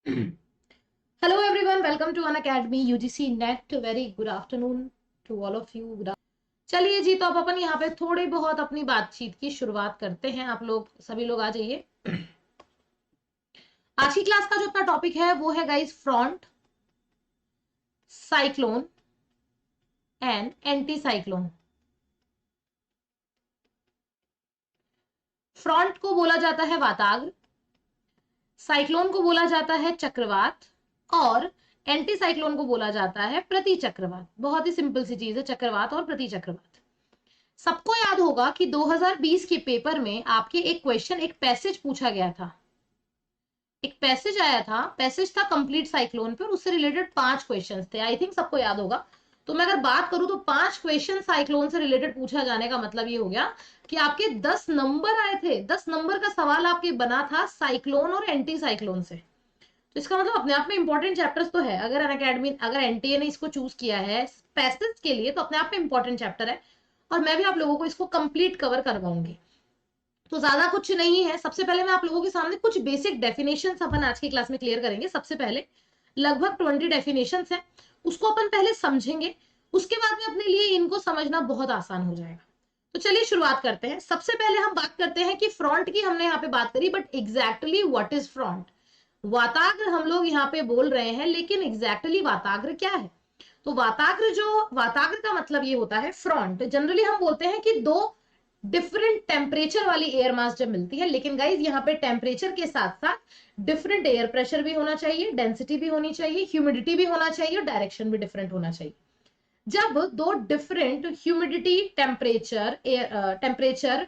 Hello everyone, welcome to Unacademy UGC Net. Very good afternoon to all of you. चलिए जी, तो अब अपन यहाँ पे थोड़ी बहुत अपनी बातचीत की शुरुआत करते हैं। आप लोग सभी लोग आ जाइए। आज की क्लास का जो अपना टॉपिक है वो है guys front, cyclone and anti cyclone. Front को बोला जाता है वाताग्र, साइक्लोन को बोला जाता है चक्रवात और एंटी साइक्लोन को बोला जाता है प्रति चक्रवात। बहुत ही सिंपल सी चीज है चक्रवात और प्रति चक्रवात। सबको याद होगा कि 2020 के पेपर में आपके एक क्वेश्चन, एक पैसेज पूछा गया था। एक पैसेज आया था, पैसेज था कंप्लीट साइक्लोन पे और उससे रिलेटेड 5 क्वेश्चंस थे। आई थिंक सबको याद होगा। तो मैं अगर बात करूं तो 5 क्वेश्चन साइक्लोन से रिलेटेड पूछा जाने का मतलब ये हो गया कि आपके 10 नंबर आए थे। 10 नंबर का सवाल आपके बना था साइक्लोन और एंटी साइक्लोन से। तो इसका मतलब अपने आप में इंपॉर्टेंट चैप्टर्स तो है। अगर अनअकैडमी, अगर एनटीए ने इसको चूज किया है पैसेज के लिए, तो अपने आप में इंपॉर्टेंट चैप्टर है और मैं भी आप लोगों को इसको कंप्लीट कवर करवाऊंगी। तो ज्यादा कुछ नहीं है। सबसे पहले मैं आप लोगों के सामने कुछ बेसिक डेफिनेशंस अपन आज की क्लास में क्लियर करेंगे। सबसे पहले लगभग 20 डेफिनेशंस हैं, उसको अपन पहले समझेंगे। उसके बाद में अपने लिए इनको समझना बहुत आसान हो जाएगा। तो चलिए शुरुआत करते हैं। सबसे पहले हम बात करते हैं कि फ्रंट की हमने यहाँ पे बात करी, but exactly what is front. वाताग्र हम लोग यहाँ पे बोल रहे हैं, लेकिन एग्जैक्टली वाताग्र क्या है? तो वाताग्र का मतलब ये होता है फ्रंट। जनरली हम बोलते हैं कि दो डिफरेंट टेम्परेचर वाली एयर मास जब मिलती है, लेकिन गाइज यहाँ पे टेम्परेचर के साथ साथ डिफरेंट एयर प्रेशर भी होना चाहिए, डेंसिटी भी होनी चाहिए, ह्यूमिडिटी भी होना चाहिए और डायरेक्शन भी डिफरेंट होना चाहिए। जब दो different humidity, temperature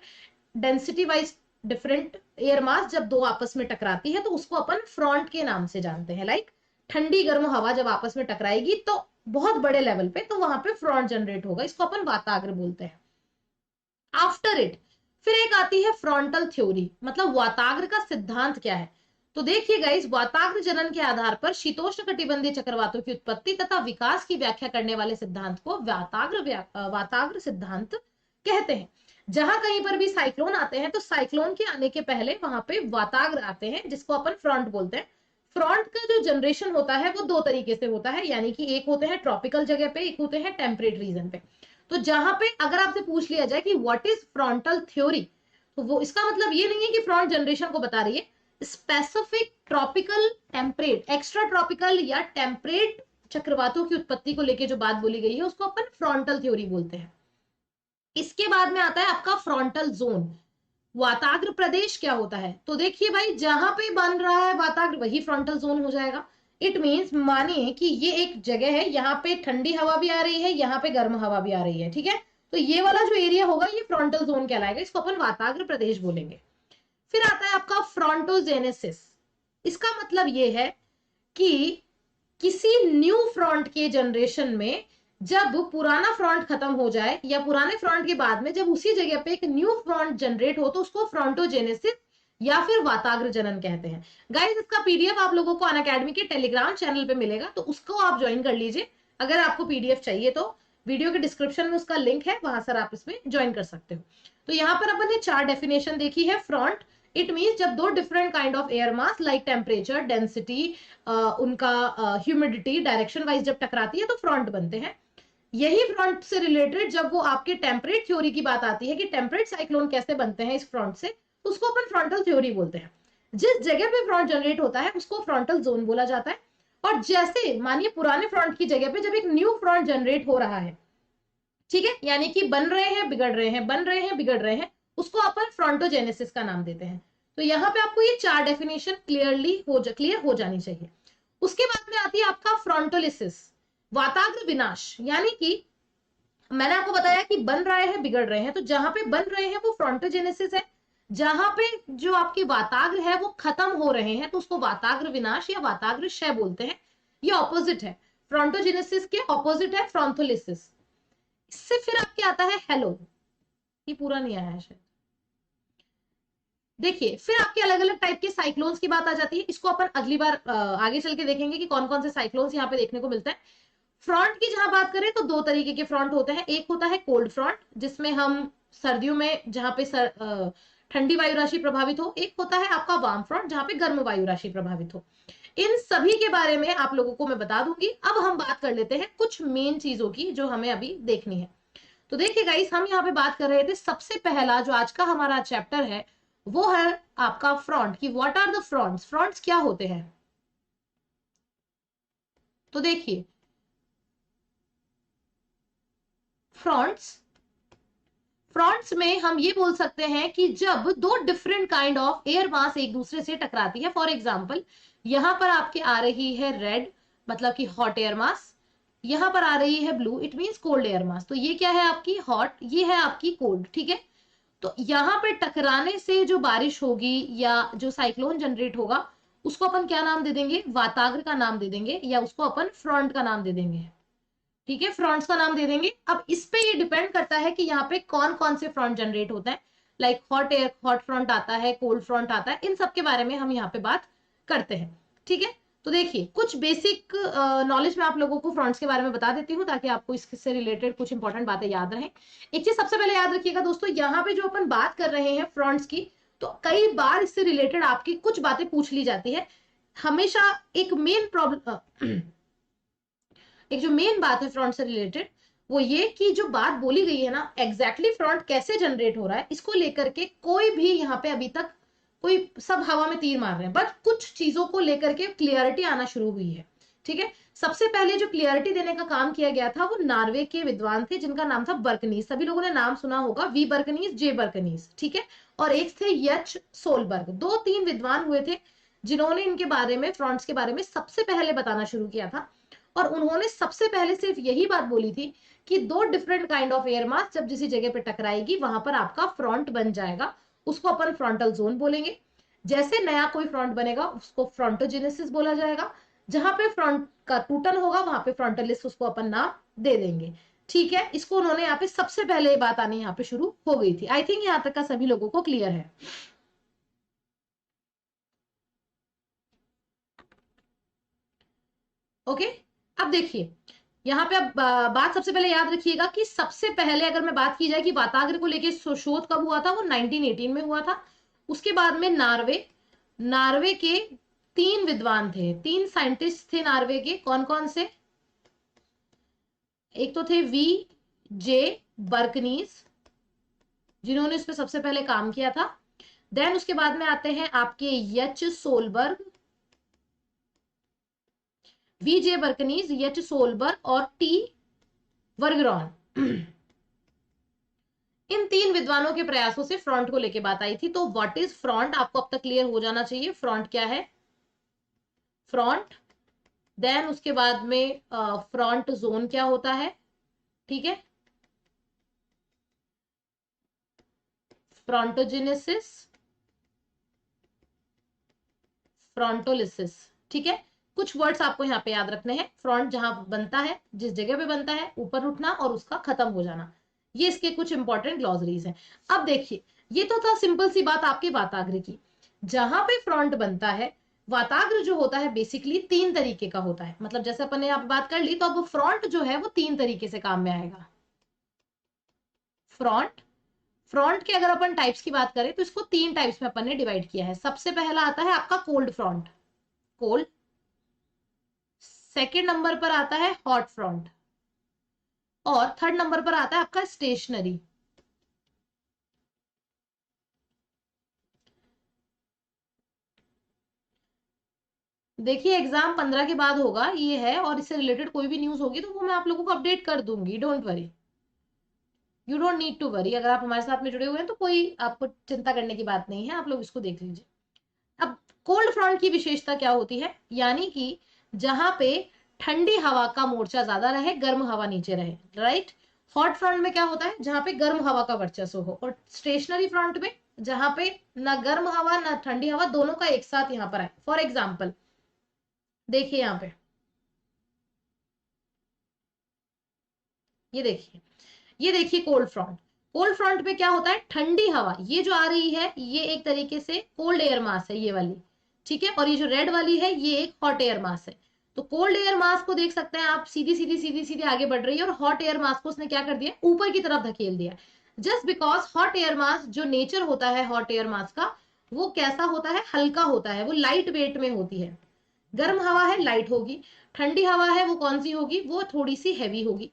density wise different air mass जब दो आपस में टकराती है तो उसको अपन फ्रंट के नाम से जानते हैं। लाइक ठंडी गर्म हवा जब आपस में टकराएगी तो बहुत बड़े लेवल पे, तो वहां पे फ्रंट जनरेट होगा, इसको अपन वाताग्र बोलते हैं। आफ्टर इट फिर एक आती है फ्रंटल थ्योरी, मतलब वाताग्र का सिद्धांत क्या है। तो देखिए गाइस, वाताग्र जनन के आधार पर शीतोष्ण कटिबंधीय चक्रवातों की उत्पत्ति तथा विकास की व्याख्या करने वाले सिद्धांत को वाताग्र सिद्धांत कहते हैं। जहां कहीं पर भी साइक्लोन आते हैं तो साइक्लोन के आने के पहले वहां पे वाताग्र आते हैं, जिसको अपन फ्रंट बोलते हैं। फ्रंट का जो जनरेशन होता है वो दो तरीके से होता है, यानी कि एक होते हैं ट्रॉपिकल जगह पे, एक होते हैं टेम्परेट रीजन पे। तो जहां पे अगर आपसे पूछ लिया जाए कि व्हाट इज फ्रंटल थ्योरी, तो वो इसका मतलब ये नहीं है कि फ्रंट जनरेशन को बता रही है। Specific tropical, temperate, extra tropical या टेम्परेट चक्रवातों की उत्पत्ति को लेकर जो बात बोली गई है उसको अपन फ्रंटल थ्योरी बोलते हैं। इसके बाद में आता है आपका फ्रंटल जोन। वाताग्र प्रदेश क्या होता है? तो देखिए भाई, जहां पे बन रहा है वाताग्र वही फ्रंटल जोन हो जाएगा। इट मींस, मानिए कि ये एक जगह है, यहाँ पे ठंडी हवा भी आ रही है, यहाँ पे गर्म हवा भी आ रही है, ठीक है? तो ये वाला जो एरिया होगा ये फ्रंटल जोन कहलाएगा, इसको अपन वाताग्र प्रदेश बोलेंगे। फिर आता है आपका फ्रंटोजेनेसिस। इसका मतलब ये है कि किसी न्यू फ्रंट के जनरेशन में जब पुराना फ्रंट खत्म हो जाए या पुराने फ्रंट के बाद में जब उसी जगह पे एक न्यू फ्रंट जनरेट हो तो उसको फ्रंटोजेनेसिस या फिर वाताग्र जनन कहते हैं। गाइस, इसका पीडीएफ आप लोगों को अनअकैडमी के टेलीग्राम चैनल पे मिलेगा, तो उसको आप ज्वाइन कर लीजिए। अगर आपको पीडीएफ चाहिए तो वीडियो के डिस्क्रिप्शन में उसका लिंक है, वहां से आप इसमें ज्वाइन कर सकते हो। तो यहाँ पर अपन ने 4 डेफिनेशन देखी है। फ्रंट, इट मीन्स जब दो different kind of air mass like temperature, density, उनका ह्यूमिडिटी, डायरेक्शन वाइज जब टकराती है तो फ्रंट बनते हैं। यही फ्रंट से रिलेटेड जब वो आपके टेम्परेट थ्योरी की बात आती है कि टेम्परेट साइक्लोन कैसे बनते हैं इस फ्रंट से, उसको अपन फ्रंटल थ्योरी बोलते हैं। जिस जगह पे फ्रंट जनरेट होता है उसको फ्रंटल जोन बोला जाता है। और जैसे मानिए पुराने फ्रंट की जगह पे जब एक न्यू फ्रंट जनरेट हो रहा है, ठीक है, यानी कि बन रहे हैं बिगड़ रहे हैं, बन रहे हैं बिगड़ रहे हैं, उसको अपन फ्रंटोजेनेसिस का नाम देते हैं। तो यहाँ पे आपको ये 4 डेफिनेशन क्लियर हो जानी चाहिए। उसके बाद में आती है आपका फ्रंटोलिसिस, वाताग्र विनाश। यानी कि मैंने आपको बताया कि बन रहे हैं बिगड़ रहे हैं, तो जहां पे बन रहे हैं वो फ्रंटोजेनेसिस है, जहां पे जो आपके वाताग्र है वो खत्म हो रहे हैं तो उसको वाताग्र विनाश या वाताग्र क्षय बोलते हैं। ये ऑपोजिट है, फ्रंटोजेनेसिस के ऑपोजिट है फ्रंटोलिसिस। इससे फिर आपके आता है हेलो, ये पूरा नहीं आया है शायद। देखिए, फिर आपके अलग अलग टाइप के साइक्लोन्स की बात आ जाती है। इसको अपन अगली बार आगे चल के देखेंगे कि कौन कौन से साइक्लोन्स यहाँ पे देखने को मिलते हैं। फ्रंट की जहां बात करें तो 2 तरीके के फ्रंट होते हैं। एक होता है कोल्ड फ्रंट, जिसमें हम सर्दियों में जहां पे ठंडी वायु राशि प्रभावित हो, एक होता है आपका वार्म फ्रंट जहां पे गर्म वायु राशि प्रभावित हो। इन सभी के बारे में आप लोगों को मैं बता दूंगी। अब हम बात कर लेते हैं कुछ मेन चीजों की जो हमें अभी देखनी है। तो देखिए गाइस, हम यहाँ पे बात कर रहे थे, सबसे पहला जो आज का हमारा चैप्टर है वो है आपका फ्रंट, की what are the fronts, fronts क्या होते हैं। तो देखिए फ्रंट्स में हम ये बोल सकते हैं कि जब दो डिफरेंट काइंड ऑफ एयर मास एक दूसरे से टकराती है। फॉर एग्जांपल यहां पर आपके आ रही है रेड, मतलब कि हॉट एयर मास, यहां पर आ रही है blue, it means cold air mass. तो ये क्या है आपकी हॉट, ये है आपकी कोल्ड, ठीक है। तो यहाँ पे टकराने से जो बारिश होगी या जो साइक्लोन जनरेट होगा उसको अपन क्या नाम दे देंगे, वाताग्र का नाम दे देंगे, या उसको अपन फ्रंट का नाम दे देंगे, ठीक है, फ्रंट्स का नाम दे देंगे। अब इस पे ये डिपेंड करता है कि यहाँ पे कौन कौन से फ्रंट जनरेट होते हैं, लाइक हॉट फ्रंट आता है, कोल्ड फ्रंट आता है, इन सब के बारे में हम यहाँ पे बात करते हैं, ठीक है। तो देखिए कुछ बेसिक नॉलेज मैं आप लोगों को फ्रंट्स के बारे में बता देती हूँ ताकि आपको इससे रिलेटेड कुछ इंपॉर्टेंट बातें याद रहें। एक चीज सबसे पहले याद रखिएगा दोस्तों, यहाँ पे जो अपन बात कर रहे हैं फ्रंट्स की, तो कई बार इससे रिलेटेड आपकी कुछ बातें पूछ ली जाती है। हमेशा एक मेन प्रॉब्लम एक जो मेन बात है फ्रंट से रिलेटेड वो ये कि जो बात बोली गई है ना, एग्जैक्टली फ्रंट कैसे जनरेट हो रहा है इसको लेकर के कोई भी यहाँ पे अभी तक कोई, सब हवा में तीर मार रहे हैं, बट कुछ चीजों को लेकर के क्लियरिटी आना शुरू हुई है, ठीक है। सबसे पहले जो क्लियरिटी देने का काम किया गया था वो नॉर्वे के विद्वान थे जिनका नाम था बर्कनीज, सभी लोगों ने नाम सुना होगा, वी बर्कनीज, जे बर्कनीज, ठीक है। और एक थे यच सोलबर्ग, 2-3 विद्वान हुए थे जिन्होंने इनके बारे में, फ्रंट्स के बारे में सबसे पहले बताना शुरू किया था। और उन्होंने सबसे पहले सिर्फ यही बात बोली थी कि दो different kind of air mass जब जिस जगह पे टकराएगी वहां पर आपका फ्रंट बन जाएगा, उसको अपन फ्रंटल जोन बोलेंगे। जैसे नया कोई फ्रंट बनेगा उसको फ्रंटोजेनेसिस बोला जाएगा, जहां पे फ्रंट का टूटन होगा वहां पे फ्रंटलिस उसको अपन नाम दे देंगे, ठीक है। इसको उन्होंने यहाँ पे सबसे पहले ये बात आनी यहाँ पे शुरू हो गई थी। आई थिंक यहाँ तक का सभी लोगों को क्लियर है, ओके। अब देखिए यहाँ पे अब बात सबसे पहले याद रखिएगा कि सबसे पहले अगर मैं बात की जाए कि वाताग्र को लेके शोध कब हुआ था, वो 1918 में हुआ था। उसके बाद में नार्वे के 3 विद्वान थे, 3 साइंटिस्ट थे नार्वे के, कौन कौन से, एक तो थे वी जे बर्कनीज जिन्होंने इस पे सबसे पहले काम किया था। देन उसके बाद में आते हैं आपके H Solberg, V J Bjerknes, H Solberg और टी वर्गरॉन। इन 3 विद्वानों के प्रयासों से फ्रंट को लेके बात आई थी। तो व्हाट इज फ्रंट आपको अब तक क्लियर हो जाना चाहिए, फ्रंट क्या है, फ्रंट। देन उसके बाद में फ्रंट जोन क्या होता है, ठीक है, फ्रंटोजेनेसिस, फ्रंटोलिसिस, ठीक है। कुछ वर्ड्स आपको यहाँ पे याद रखने हैं, फ्रंट जहां बनता है, जिस जगह पे बनता है, ऊपर उठना और उसका खत्म हो जाना, ये इसके कुछ इंपॉर्टेंट ग्लॉसरीज हैं। अब देखिए ये तो था सिंपल सी बात आपके वाताग्र की। जहां पे फ्रंट बनता है, वाताग्र जो होता है बेसिकली 3 तरीके का होता है, मतलब जैसे अपन ने यहाँ पे बात कर ली, तो अब फ्रंट जो है वो 3 तरीके से काम में आएगा। फ्रंट के अगर अपन टाइप्स की बात करें तो इसको 3 टाइप्स में अपन ने डिवाइड किया है। सबसे पहला आता है आपका cold front, cold. Second number पर आता है हॉट फ्रंट, और थर्ड नंबर पर आता है आपका स्टेशनरी। देखिए एग्जाम 15 के बाद होगा ये है, और इससे रिलेटेड कोई भी न्यूज होगी तो वो मैं आप लोगों को अपडेट कर दूंगी, don't worry, you don't need to worry. अगर आप हमारे साथ में जुड़े हुए हैं तो कोई आपको चिंता करने की बात नहीं है, आप लोग इसको देख लीजिए। अब कोल्ड फ्रंट की विशेषता क्या होती है, यानी कि जहां पे ठंडी हवा का मोर्चा ज्यादा रहे, गर्म हवा नीचे रहे, राइट। हॉट फ्रंट में क्या होता है, जहां पे गर्म हवा का वर्चस्व हो, और स्टेशनरी फ्रंट में जहां पे ना गर्म हवा ना ठंडी हवा दोनों का एक साथ यहाँ पर आए। फॉर एग्जाम्पल देखिए यहाँ पे, ये देखिए कोल्ड फ्रंट पे क्या होता है, ठंडी हवा ये जो आ रही है ये एक तरीके से कोल्ड एयर मास है ये वाली, ठीक है, और ये जो रेड वाली है ये एक हॉट एयर मास है। तो कोल्ड एयर मास को देख सकते हैं आप, सीधी सीधी सीधी सीधी आगे बढ़ रही है, और हॉट एयर मास को उसने क्या कर दिया, ऊपर की तरफ धकेल दिया। Just because hot air mass जो नेचर होता है हॉट एयर मास का, वो कैसा होता है, हल्का होता है, वो लाइट वेट में होती है। गर्म हवा है लाइट होगी, ठंडी हवा है वो कौन सी होगी, वो थोड़ी सी हैवी होगी।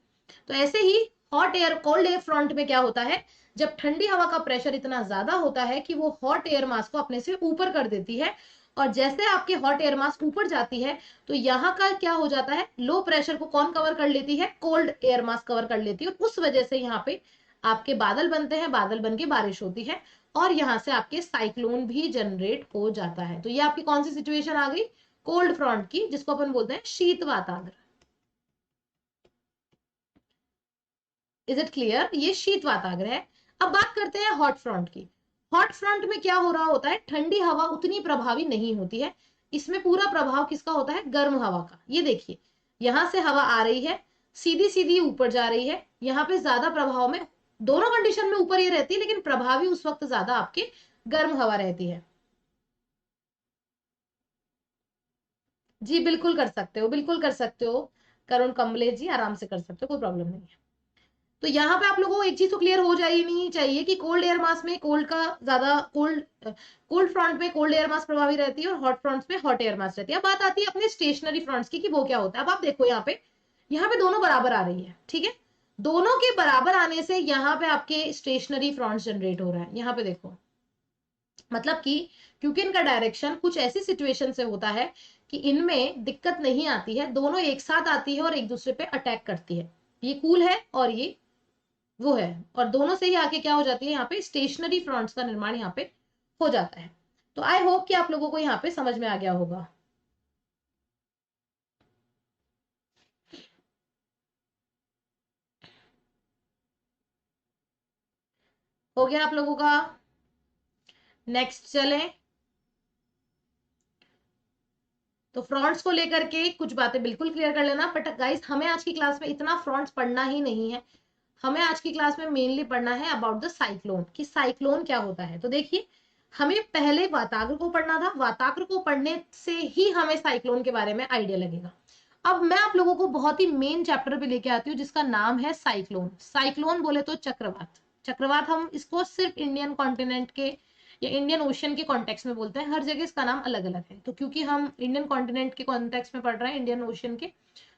तो ऐसे ही hot air cold air front में क्या होता है, जब ठंडी हवा का प्रेशर इतना ज्यादा होता है कि वो हॉट एयर मास को अपने से ऊपर कर देती है, और जैसे आपके हॉट एयर मास ऊपर जाती है तो यहाँ का क्या हो जाता है, लो प्रेशर को कौन कवर कर लेती है, कोल्ड एयर मास कवर कर लेती है, और उस वजह से यहाँ पे आपके बादल बनते हैं, बादल बन के बारिश होती है, और यहाँ से आपके साइक्लोन भी जनरेट हो जाता है। तो ये आपकी कौन सी सिचुएशन आ गई, कोल्ड फ्रंट की, जिसको अपन बोलते हैं शीत वाताग्र। इज इट क्लियर, ये शीत वाताग्र है। अब बात करते हैं हॉट फ्रंट की। हॉट फ्रंट में क्या हो रहा होता है, ठंडी हवा उतनी प्रभावी नहीं होती है, इसमें पूरा प्रभाव किसका होता है, गर्म हवा का। ये देखिए यहां से हवा आ रही है, सीधी सीधी ऊपर जा रही है, यहाँ पे ज्यादा प्रभाव में, दोनों कंडीशन में ऊपर ये रहती है, लेकिन प्रभावी उस वक्त ज्यादा आपके गर्म हवा रहती है। जी बिल्कुल कर सकते हो, बिल्कुल कर सकते हो करुण कमलेश जी, आराम से कर सकते हो, कोई प्रॉब्लम नहीं है। तो यहाँ पे आप लोगों को एक चीज तो क्लियर हो जाए नहीं चाहिए कि कोल्ड एयर मास में कोल्ड का ज्यादा, कोल्ड फ्रंट में कोल्ड एयर मास प्रभावी रहती है और हॉट फ्रंट्स में हॉट एयर मास रहती है। अब बात आती है अपने स्टेशनरी फ्रंट्स की कि वो क्या होता है। अब आप देखो यहाँ पे दोनों बराबर आ रही है, ठीक है, दोनों के बराबर आने से यहाँ पे आपके स्टेशनरी फ्रंट्स जनरेट हो रहा है। यहाँ पे देखो मतलब कि क्योंकि इनका डायरेक्शन कुछ ऐसी सिचुएशन से होता है कि इनमें दिक्कत नहीं आती है, दोनों एक साथ आती है और एक दूसरे पे अटैक करती है। ये कूल है और ये वो है, और दोनों से ही आके क्या हो जाती है, यहाँ पे स्टेशनरी फ्रंट्स का निर्माण यहाँ पे हो जाता है। तो आई होप कि आप लोगों को यहाँ पे समझ में आ गया होगा। हो गया आप लोगों का, नेक्स्ट चलें। तो फ्रंट्स को लेकर के कुछ बातें बिल्कुल क्लियर कर लेना, बट गाइस हमें आज की क्लास में इतना फ्रंट्स पढ़ना ही नहीं है, हमें आज की क्लास में मेनली पढ़ना है अबाउट द साइक्लोन, कि साइक्लोन क्या होता है। तो देखिए हमें पहले वाताग्र को पढ़ना था, वाताग्र को पढ़ने से ही हमें साइक्लोन के बारे में आइडिया लगेगा। अब मैं आप लोगों को बहुत ही मेन चैप्टर पे लेके आती हूँ जिसका नाम है साइक्लोन। साइक्लोन बोले तो चक्रवात, चक्रवात हम इसको सिर्फ इंडियन कॉन्टिनेंट के या इंडियन ओशियन के कॉन्टेक्स्ट में बोलते हैं, हर जगह इसका नाम अलग अलग है। तो क्योंकि हम इंडियन कॉन्टिनेंट के कॉन्टेक्स्ट में पढ़ रहे हैं, इंडियन ओशियन के,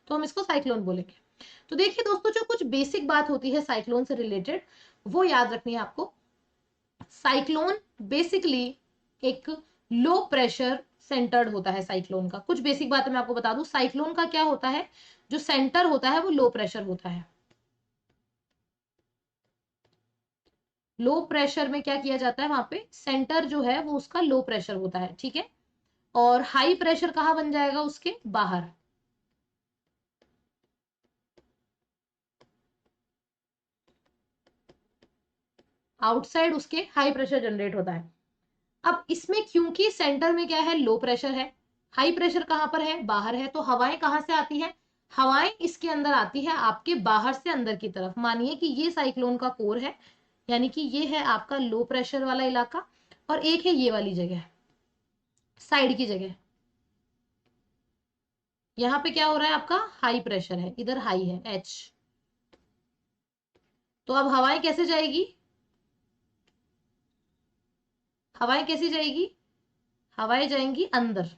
तो हम इसको साइक्लोन बोलेंगे। तो देखिए दोस्तों, जो कुछ बेसिक बात होती है साइक्लोन से रिलेटेड वो याद रखनी है आपको। साइक्लोन बेसिकली एक लो प्रेशर सेंटर्ड होता है। साइक्लोन का कुछ बेसिक बातें मैं आपको बता दूं, साइक्लोन का क्या होता है, जो सेंटर होता है वो लो प्रेशर होता है। लो प्रेशर में क्या किया जाता है, वहां पे सेंटर जो है वो उसका लो प्रेशर होता है, ठीक है, और हाई प्रेशर कहां बन जाएगा, उसके बाहर। आउटसाइड उसके हाई प्रेशर जनरेट होता है। अब इसमें क्योंकि सेंटर में क्या है, लो प्रेशर है, हाई प्रेशर कहां पर है, बाहर है, तो हवाएं कहां से आती है, हवाएं इसके अंदर आती है आपके बाहर से अंदर की तरफ। मानिए कि ये साइक्लोन का कोर है, यानी कि ये है आपका लो प्रेशर वाला इलाका, और एक है ये वाली जगह, साइड की जगह, यहाँ पे क्या हो रहा है, आपका हाई प्रेशर है, इधर हाई है एच। तो अब हवाएं कैसे जाएगी, हवाएं कैसी जाएगी, हवाएं जाएंगी अंदर,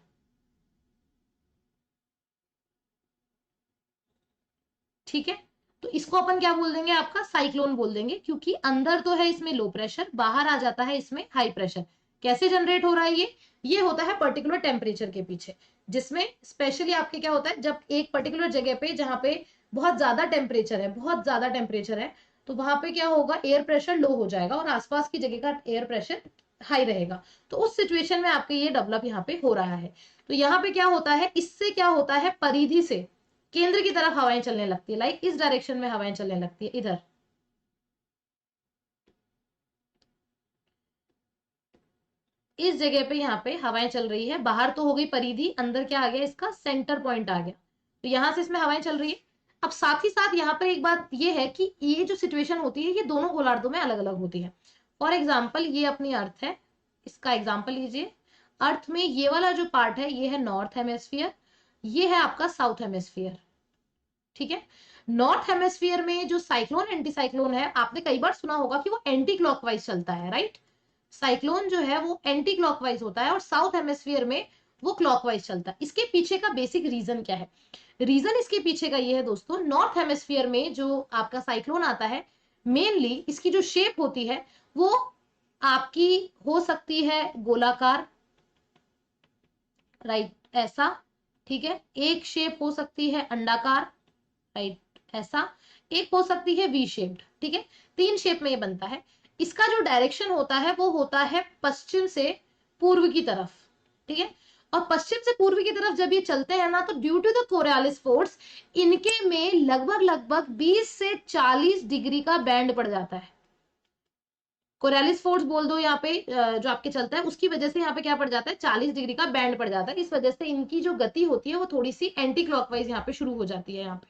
ठीक है। तो इसको अपन क्या बोल देंगे, आपका साइक्लोन बोल देंगे, क्योंकि अंदर तो है इसमें लो प्रेशर, बाहर आ जाता है इसमें हाई प्रेशर। कैसे जनरेट हो रहा है ये होता है पर्टिकुलर टेम्परेचर के पीछे, जिसमें स्पेशली आपके क्या होता है, जब एक पर्टिकुलर जगह पे जहां पे बहुत ज्यादा टेम्परेचर है, बहुत ज्यादा टेम्परेचर है, तो वहां पे क्या होगा, एयर प्रेशर लो हो जाएगा और आसपास की जगह का एयर प्रेशर हाई रहेगा। तो उस सिचुएशन में आपके ये डेवलप यहाँ पे हो रहा है। तो यहाँ पे क्या होता है, इससे क्या होता है, परिधि से केंद्र की तरफ हवाएं चलने लगती है, लाइक इस डायरेक्शन में हवाएं चलने लगती है, इधर। इस जगह पे यहाँ पे हवाएं चल रही है, बाहर तो हो गई परिधि, अंदर क्या आ गया, इसका सेंटर पॉइंट आ गया, तो यहां से इसमें हवाएं चल रही है। अब साथ ही साथ यहाँ पर एक बात ये है कि ये जो सिचुएशन होती है ये दोनों गोलार्धों में अलग अलग होती है। फॉर एग्जाम्पल ये अपनी अर्थ है, इसका एग्जाम्पल लीजिए। अर्थ में ये वाला जो पार्ट है ये है नॉर्थ हेमेस्फियर, ये है आपका साउथ हेमेस्फियर। ठीक है। नॉर्थ हेमेस्फीयर में जो साइक्लोन एंटी साइक्लोन है, आपने कई बार सुना होगा कि वो एंटी क्लॉकवाइज चलता है, राइट। साइक्लोन जो है वो एंटी क्लॉकवाइज होता है और साउथ हेमेस्फीयर में वो क्लॉकवाइज चलता है। इसके पीछे का बेसिक रीजन क्या है? रीजन इसके पीछे का ये है दोस्तों, नॉर्थ हेमेस्फीयर में जो आपका साइक्लोन आता है, मेनली इसकी जो शेप होती है वो आपकी हो सकती है गोलाकार, राइट, ऐसा, ठीक है। एक शेप हो सकती है अंडाकार, राइट, ऐसा। एक हो सकती है वी शेप्ड, ठीक है। तीन शेप में ये बनता है। इसका जो डायरेक्शन होता है वो होता है पश्चिम से पूर्व की तरफ, ठीक है। और पश्चिम से पूर्व की तरफ जब ये चलते हैं ना, तो due to the Coriolis force इनके में लगभग लगभग 20 से 40 डिग्री का बैंड पड़ जाता है। कोरियोलिस फोर्स बोल दो यहाँ पे, जो आपके चलता है उसकी वजह से यहाँ पे क्या पड़ जाता है, 40 डिग्री का बैंड पड़ जाता है। इस वजह से इनकी जो गति होती है वो थोड़ी सी एंटी क्लॉकवाइज यहाँ पे शुरू हो जाती है यहाँ पे,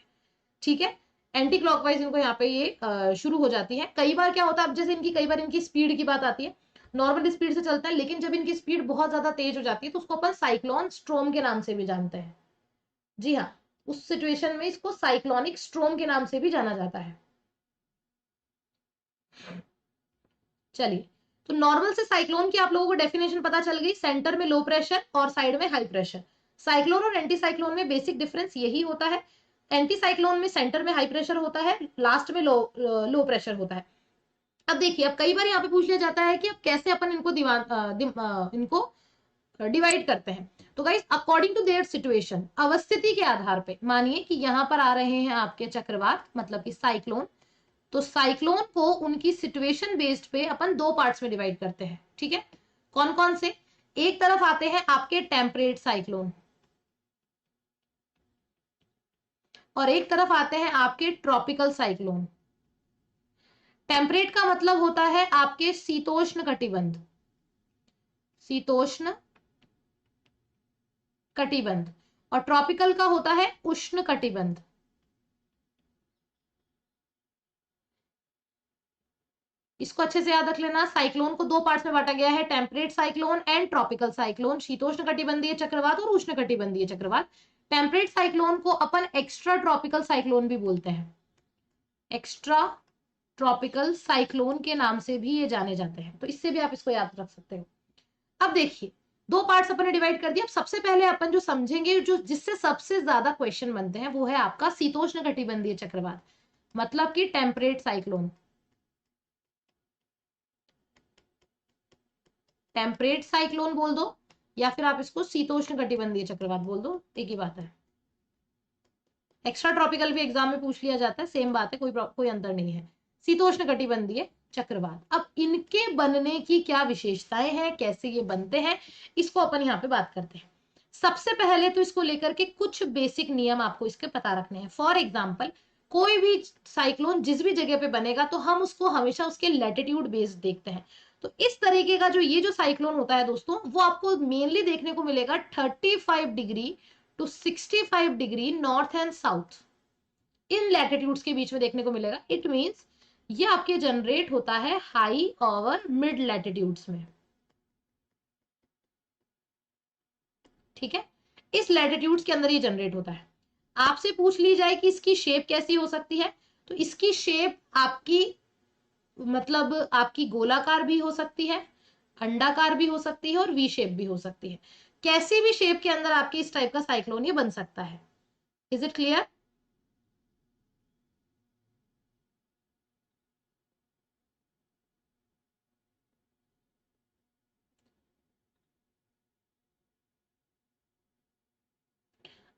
ठीक है। एंटी क्लॉकवाइज इनको यहाँ पे ये शुरू हो जाती है। कई बार क्या होता है, अब जैसे इनकी कई बार इनकी स्पीड की बात आती है, नॉर्मल स्पीड से चलता है, लेकिन जब इनकी स्पीड बहुत ज्यादा तेज हो जाती है तो उसको अपन साइक्लोन स्ट्रोम के नाम से भी जानते हैं। जी हाँ, उस सिचुएशन में इसको साइक्लोनिक स्ट्रोम के नाम से भी जाना जाता है। चलिए, तो नॉर्मल से साइक्लोन की आप लोगों को डेफिनेशन पता चल गई, सेंटर में लो प्रेशर और साइड में हाई प्रेशर। साइक्लोन और एंटी साइक्लोन में बेसिक डिफरेंस यही होता है। एंटी साइक्लोन में सेंटर में हाई प्रेशर होता है, लास्ट में लो प्रेशर होता है। अब देखिए, अब कई बार यहाँ पे पूछ लिया जाता है कि अब कैसे अपन इनको इनको डिवाइड करते हैं। तो guys, according to their situation, अवस्थिति के आधार पे, मानिए कि यहाँ पर आ रहे हैं आपके चक्रवात मतलब कि साइक्लोन, तो साइक्लोन को उनकी सिचुएशन बेस्ड पे अपन दो पार्ट्स में डिवाइड करते हैं, ठीक है। कौन कौन से? एक तरफ आते हैं आपके टेम्परेट साइक्लोन और एक तरफ आते हैं आपके ट्रॉपिकल साइक्लोन। टेम्परेट का मतलब होता है आपके शीतोष्ण कटिबंध, शीतोष्ण कटिबंध, और ट्रॉपिकल का होता है उष्ण कटिबंध। इसको अच्छे से याद रख लेना। साइक्लोन को दो पार्ट्स में बांटा गया है, temperate cyclone and tropical cyclone, शीतोष्ण कटिबंधीय चक्रवात और उष्ण कटिबंधीय चक्रवात। टेम्परेट साइक्लोन को अपन एक्स्ट्रा ट्रॉपिकल साइक्लोन भी बोलते हैं, एक्स्ट्रा ट्रॉपिकल साइक्लोन के नाम से भी ये जाने जाते हैं, तो इससे भी आप इसको याद रख सकते हो। अब देखिए, दो पार्ट्स अपन ने डिवाइड कर दिया। अब सबसे पहले अपन जो समझेंगे, जो जिससे सबसे ज्यादा क्वेश्चन बनते हैं, वो है आपका शीतोष्ण कटिबंधीय चक्रवात, मतलब कि टेम्परेट साइक्लोन। टेम्परेट साइक्लोन बोल दो या फिर आप इसको शीतोष्ण कटिबंधीय चक्रवात बोल दो, एक ही बात है। एक्स्ट्रा ट्रॉपिकल भी एग्जाम में पूछ लिया जाता है, सेम बात है, कोई अंतर नहीं है। शीतोष्ण कटिबंधीय चक्रवात, अब इनके बनने की क्या विशेषताएं हैं, कैसे ये बनते हैं, इसको अपन यहाँ पे बात करते हैं। सबसे पहले तो इसको लेकर के कुछ बेसिक नियम आपको इसके पता रखने हैं। फॉर एग्जाम्पल, कोई भी साइक्लोन जिस भी जगह पे बनेगा तो हम उसको हमेशा उसके लैटिट्यूड बेस्ड देखते हैं। तो इस तरीके का जो ये जो साइक्लोन होता है दोस्तों, वो आपको मेनली देखने को मिलेगा 35 degree to 65 degree north and south, इन लैटिट्यूड्स के बीच में देखने को मिलेगा। इट मींस ये आपके जनरेट होता है हाई और मिड लैटिट्यूड्स में, ठीक है। इस लैटिट्यूड्स के अंदर ये जनरेट होता है। आपसे पूछ ली जाए कि इसकी शेप कैसी हो सकती है, तो इसकी शेप आपकी मतलब आपकी गोलाकार भी हो सकती है, अंडाकार भी हो सकती है और वी शेप भी हो सकती है। कैसी भी शेप के अंदर आपकी इस टाइप का साइक्लोन ये बन सकता है। Is it clear?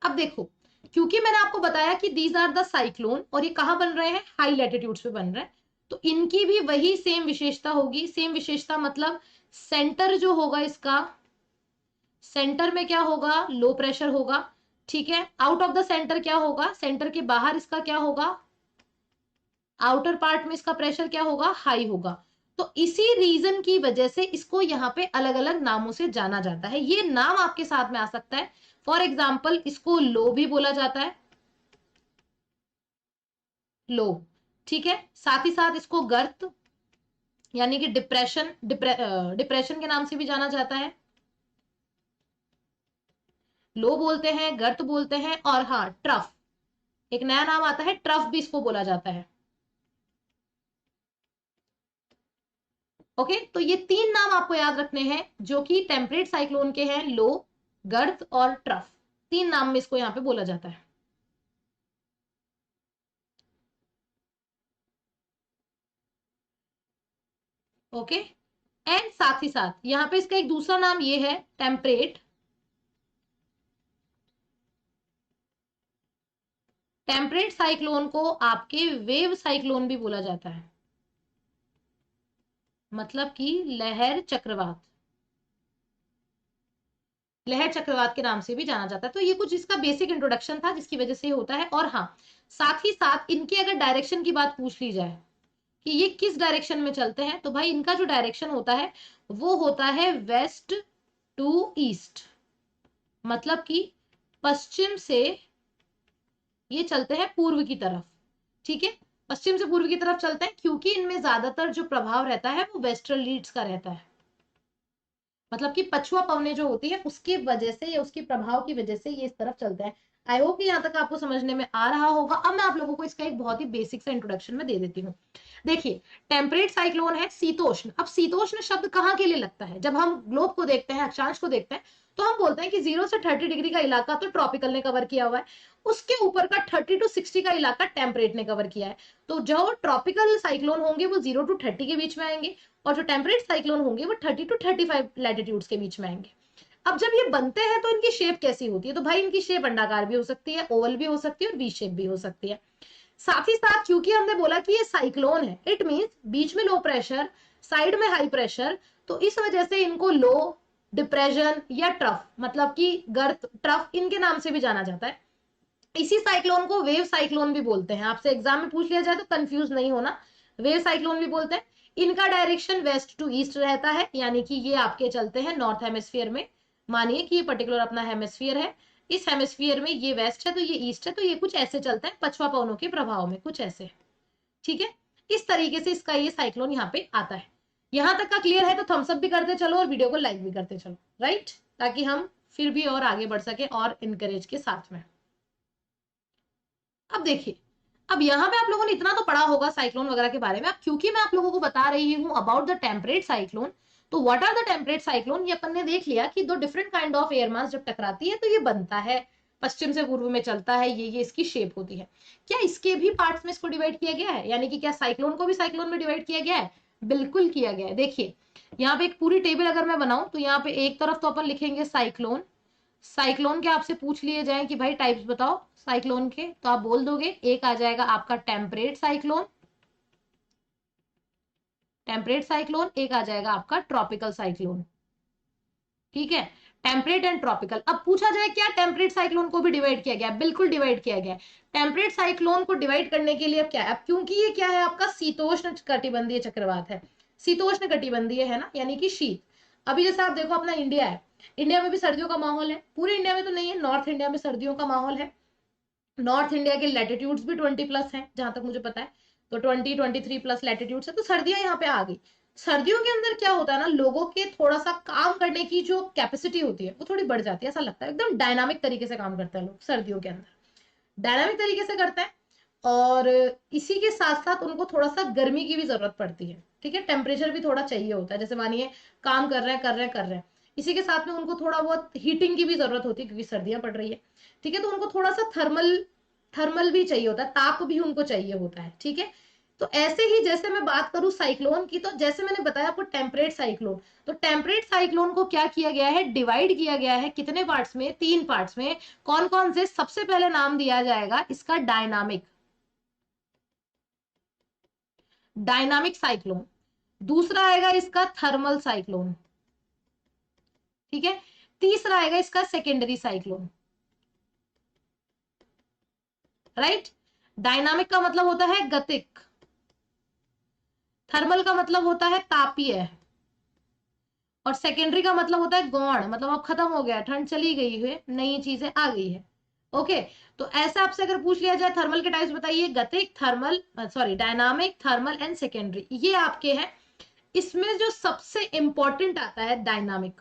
अब देखो, क्योंकि मैंने आपको बताया कि दीज आर द साइक्लोन और ये कहां बन रहे हैं, हाई लैटिट्यूड्स पे बन रहे हैं, तो इनकी भी वही सेम विशेषता होगी। सेम विशेषता मतलब सेंटर जो होगा इसका, सेंटर में क्या होगा, लो प्रेशर होगा, ठीक है। आउट ऑफ द सेंटर क्या होगा, सेंटर के बाहर इसका क्या होगा, आउटर पार्ट में इसका प्रेशर क्या होगा, हाई होगा। तो इसी रीजन की वजह से इसको यहाँ पे अलग अलग नामों से जाना जाता है। ये नाम आपके साथ में आ सकता है। फॉर एग्जाम्पल, इसको लो भी बोला जाता है, लो, ठीक है। साथ ही साथ इसको गर्त यानी कि डिप्रेशन के नाम से भी जाना जाता है। लो बोलते हैं, गर्त बोलते हैं, और हाँ, ट्रफ, एक नया नाम आता है ट्रफ भी इसको बोला जाता है। ओके, तो ये 3 नाम आपको याद रखने हैं जो कि टेम्परेट साइक्लोन के हैं, लो, गर्द और ट्रफ। 3 नाम में इसको यहाँ पे बोला जाता है। ओके, एंड साथ ही साथ यहाँ पे इसका एक दूसरा नाम ये है टेम्परेट। टेम्परेट साइक्लोन को आपके वेव साइक्लोन भी बोला जाता है, मतलब कि लहर चक्रवात, लहर चक्रवात के नाम से भी जाना जाता है। तो ये कुछ इसका बेसिक इंट्रोडक्शन था जिसकी वजह से ये होता है। और हाँ, साथ ही साथ इनके अगर डायरेक्शन की बात पूछ ली जाए कि ये किस डायरेक्शन में चलते हैं, तो भाई इनका जो डायरेक्शन होता है वो होता है वेस्ट टू ईस्ट, मतलब कि पश्चिम से ये चलते हैं पूर्व की तरफ। ठीक है, पश्चिम से पूर्व की तरफ चलते हैं क्योंकि इनमें ज्यादातर जो प्रभाव रहता है वो वेस्टर्न लीड्स का रहता है, मतलब कि पछुआ पवनें जो होती है उसकी वजह से या उसके प्रभाव की वजह से ये इस तरफ चलता है। आई होप कि यहाँ तक आपको समझने में आ रहा होगा। अब मैं आप लोगों को इसका एक बहुत ही बेसिक सा इंट्रोडक्शन में दे देती हूँ। देखिए, टेम्परेट साइक्लोन है शीतोष्ण। अब शीतोष्ण शब्द कहाँ के लिए लगता है? जब हम ग्लोब को देखते हैं, अक्षांश को देखते हैं, तो हम बोलते हैं कि 0 से 30 डिग्री का इलाका तो ट्रॉपिकल ने कवर किया हुआ है, उसके ऊपर का 30 to 60 का इलाका टेम्परेट ने कवर किया है। तो जो ट्रॉपिकल साइक्लोन होंगे वो 0 to 30 के बीच में आएंगे, और जो टेम्परेट साइक्लोन होंगे वो 30 to 35 लैटिट्यूड्स के बीच में आएंगे। अब जब ये बनते हैं तो इनकी शेप कैसी होती है? तो भाई इनकी शेप अंडाकार भी हो सकती है, ओवल भी हो सकती है और वी शेप भी हो सकती है। साथ ही साथ क्योंकि हमने बोला कि ये साइक्लोन है, इट मींस बीच में लो प्रेशर, साइड में हाई प्रेशर, तो इस वजह से इनको लो, डिप्रेशन या ट्रफ, मतलब कि गर्त, ट्रफ, इनके नाम से भी जाना जाता है। इसी साइक्लोन को वेव साइक्लोन भी बोलते हैं। आपसे एग्जाम में पूछ लिया जाए तो कंफ्यूज नहीं होना, वेव साइक्लोन भी बोलते हैं। इनका डायरेक्शन वेस्ट टू ईस्ट रहता है, यानी कि ये आपके चलते हैं नॉर्थ हेमिस्फीयर में। मानिए कि ये पर्टिकुलर अपना हेमिस्फीयर है, इस हेमिस्फीयर में ये वेस्ट है तो ये ईस्ट है, तो ये कुछ ऐसे चलता है पछुआ पवनों के प्रभाव में, कुछ ऐसे। ठीक है, इस तरीके से इसका ये साइक्लोन यहाँ पे आता है। यहां तक का क्लियर है तो थम्स अप भी करते चलो और वीडियो को लाइक भी करते चलो, राइट, ताकि हम फिर भी और आगे बढ़ सके और इनकरेज के साथ में। अब देखिए, अब यहाँ पे आप लोगों ने इतना तो पढ़ा होगा साइक्लोन वगैरह के बारे में। अब क्योंकि मैं आप लोगों को बता रही हूँ अबाउट द टेम्परेट साइक्लोन, तो what are the temperate cyclone, ये अपन ने देख लिया कि दो different kind of air mass जब टकराती है तो ये बनता है, पश्चिम से पूर्व में चलता है, ये इसकी शेप होती है। क्या इसके भी पार्ट्स में इसको डिवाइड किया गया है? यानी कि क्या साइक्लोन को भी साइक्लोन में डिवाइड किया गया है? बिल्कुल किया गया है। देखिए, यहाँ पे एक पूरी टेबल अगर मैं बनाऊं तो यहाँ पे एक तरफ तो अपन लिखेंगे साइक्लोन। साइक्लोन के आपसे पूछ लिए जाए कि भाई टाइप्स बताओ साइक्लोन के, तो आप बोल दोगे एक आ जाएगा आपका टेम्परेट साइक्लोन, टेम्परेट साइक्लोन, एक आ जाएगा आपका ट्रॉपिकल साइक्लोन। ठीक है, टेम्परेट एंड ट्रॉपिकल। अब पूछा जाए क्या टेम्परेट साइक्लोन को भी डिवाइड किया गया? बिल्कुल डिवाइड किया गया। टेम्परेट साइक्लोन को डिवाइड करने के लिए अब क्या है, अब क्योंकि ये क्या है आपका शीतोष्ण कटिबंधीय चक्रवात है, शीतोष्ण कटिबंधीय है ना, यानी कि शीत। अभी जैसे आप देखो अपना इंडिया है, इंडिया में भी सर्दियों का माहौल है, पूरे इंडिया में तो नहीं है, नॉर्थ इंडिया में सर्दियों का माहौल है। नॉर्थ इंडिया के लैटिट्यूड्स भी 20+ हैं जहां तक मुझे पता है, तो 20-23+ लैटिट्यूड्स है, तो सर्दियां यहाँ पे आ गई। सर्दियों के अंदर क्या होता है ना, लोगों के थोड़ा सा काम करने की जो कैपेसिटी होती है वो थोड़ी बढ़ जाती है, ऐसा लगता है एकदम डायनामिक तरीके से काम करते हैं लोग सर्दियों के अंदर, डायनामिक तरीके से करते हैं। और इसी के साथ साथ उनको थोड़ा सा गर्मी की भी जरूरत पड़ती है। ठीक है, टेम्परेचर भी थोड़ा चाहिए होता है, जैसे मानिए काम कर रहे हैं, इसी के साथ में उनको थोड़ा बहुत हीटिंग की भी जरूरत होती है क्योंकि सर्दियां पड़ रही है। ठीक है, तो उनको थोड़ा सा थर्मल थर्मल भी चाहिए होता है, ताप भी उनको चाहिए होता है। ठीक है, तो ऐसे ही जैसे मैं बात करूं साइक्लोन की, तो जैसे मैंने बताया आपको टेम्परेट साइक्लोन, तो टेम्परेट साइक्लोन को क्या किया गया है, डिवाइड किया गया है कितने पार्ट्स में? 3 पार्ट्स में। कौन कौन से? सबसे पहले नाम दिया जाएगा इसका डायनामिक, डायनामिक साइक्लोन। दूसरा आएगा इसका थर्मल साइक्लोन। ठीक है, तीसरा आएगा इसका सेकेंडरी साइक्लोन। राइट, डायनामिक का मतलब होता है गतिक, थर्मल का मतलब होता है तापीय, और सेकेंडरी का मतलब होता है गौण, मतलब अब खत्म हो गया, ठंड चली गई है, नई चीजें आ गई है। ओके, तो ऐसा आपसे अगर पूछ लिया जाए थर्मल के टाइप्स बताइए, गतिक, thermal, sorry dynamic, thermal and secondary, ये आपके हैं। इसमें जो सबसे इंपॉर्टेंट आता है डायनामिक।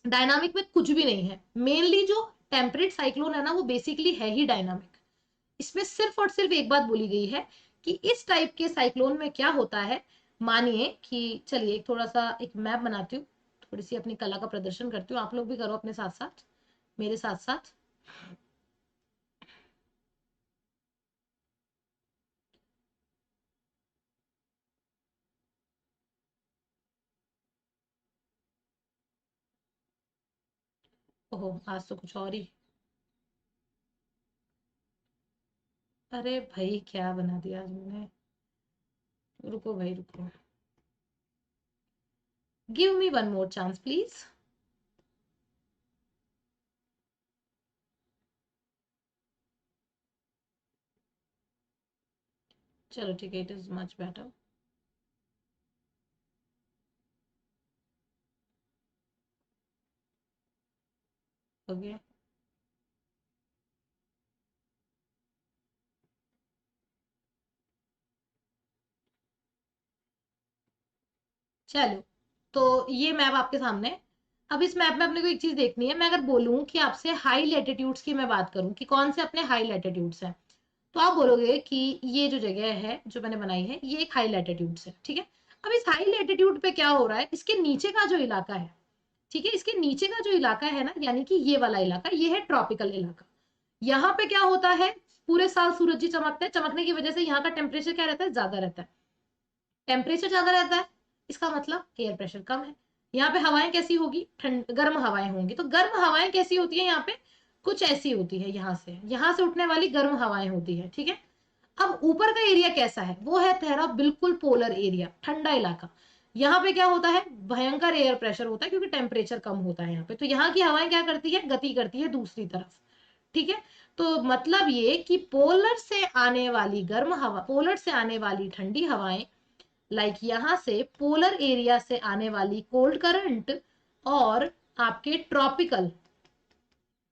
डायनामिक में कुछ भी नहीं है, मेनली जो टेम्परेट साइक्लोन है ना वो बेसिकली है ही डायनामिक। इसमें सिर्फ और सिर्फ एक बात बोली गई है कि इस टाइप के साइक्लोन में क्या होता है। मानिए कि चलिए थोड़ा सा एक मैप बनाती हूँ, थोड़ी सी अपनी कला का प्रदर्शन करती हूँ, आप लोग भी करो अपने साथ साथ, मेरे साथ साथ। ओहो, आज तो कुछ और ही। अरे भाई क्या बना दिया आज मैंने, रुको भाई रुको, give me one more chance please. चलो ठीक है, it is much better. Okay, चलो तो ये मैप आपके सामने है। अब इस मैप में अपने को एक चीज देखनी है, मैं अगर बोलूं कि आपसे हाई लैटिट्यूड्स की मैं बात करूं कि कौन से अपने हाई लैटिट्यूड्स हैं, तो आप बोलोगे कि ये जो जगह है जो मैंने बनाई है ये एक हाई लैटिट्यूड्स है, ठीक है। अब इस हाई लैटिट्यूड पे क्या हो रहा है, इसके नीचे का जो इलाका है, ठीक है, इसके नीचे का जो इलाका है ना, यानी कि ये वाला इलाका, ये है ट्रॉपिकल इलाका। यहाँ पे क्या होता है, पूरे साल सूरज जी चमकते हैं, चमकने की वजह से यहाँ का टेम्परेचर क्या रहता है, ज्यादा रहता है। टेम्परेचर ज्यादा रहता है, इसका मतलब एयर प्रेशर कम है। यहाँ पे हवाएं कैसी होगी, ठंड गर्म हवाएं होंगी। तो गर्म हवाएं कैसी होती है यहाँ पे, कुछ ऐसी होती है, यहाँ से उठने वाली गर्म हवाएं होती है, ठीक है। अब ऊपर का एरिया कैसा है, वो है ठहरा बिल्कुल पोलर एरिया, ठंडा इलाका। यहाँ पे क्या होता है, भयंकर एयर प्रेशर होता है, क्योंकि टेम्परेचर कम होता है यहाँ पे। तो यहाँ की हवाएं क्या करती है, गति करती है दूसरी तरफ, ठीक है। तो मतलब ये कि पोलर से आने वाली गर्म हवा, पोलर से आने वाली ठंडी हवाएं, लाइक यहाँ से पोलर एरिया से आने वाली कोल्ड करंट, और आपके ट्रॉपिकल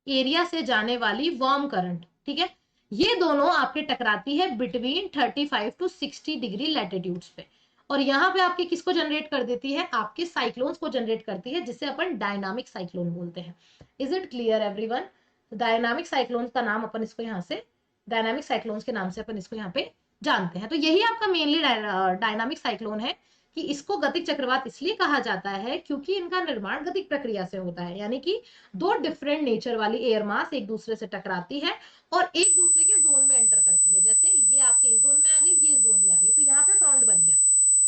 एरिया से जाने वाली वार्म करंट, ठीक है, ये दोनों आपके टकराती है बिटवीन 35 to 60 डिग्री लैटिट्यूड्स पे। और यहाँ पे आपके किसको जनरेट कर देती है, आपके साइक्लोन्स को जनरेट करती है, जिसे अपन डायनामिक साइक्लोन बोलते हैं। Is it clear everyone? Dynamic cyclones का नाम अपन इसको यहाँ से, डायनामिक साइक्लोन्स के नाम से अपन इसको यहाँ पे जानते हैं। तो यही आपका मेनली डायनामिक साइक्लोन है, कि इसको गतिक चक्रवात इसलिए कहा जाता है क्योंकि इनका निर्माण गतिक प्रक्रिया से होता है, यानी कि दो डिफरेंट नेचर वाली एयर मास एक दूसरे से टकराती है और एक दूसरे के जोन में एंटर करती है। जैसे ये आपके इस जोन में आ गई, ये जोन में आ गई, तो यहाँ पे फ्रंट बन गया,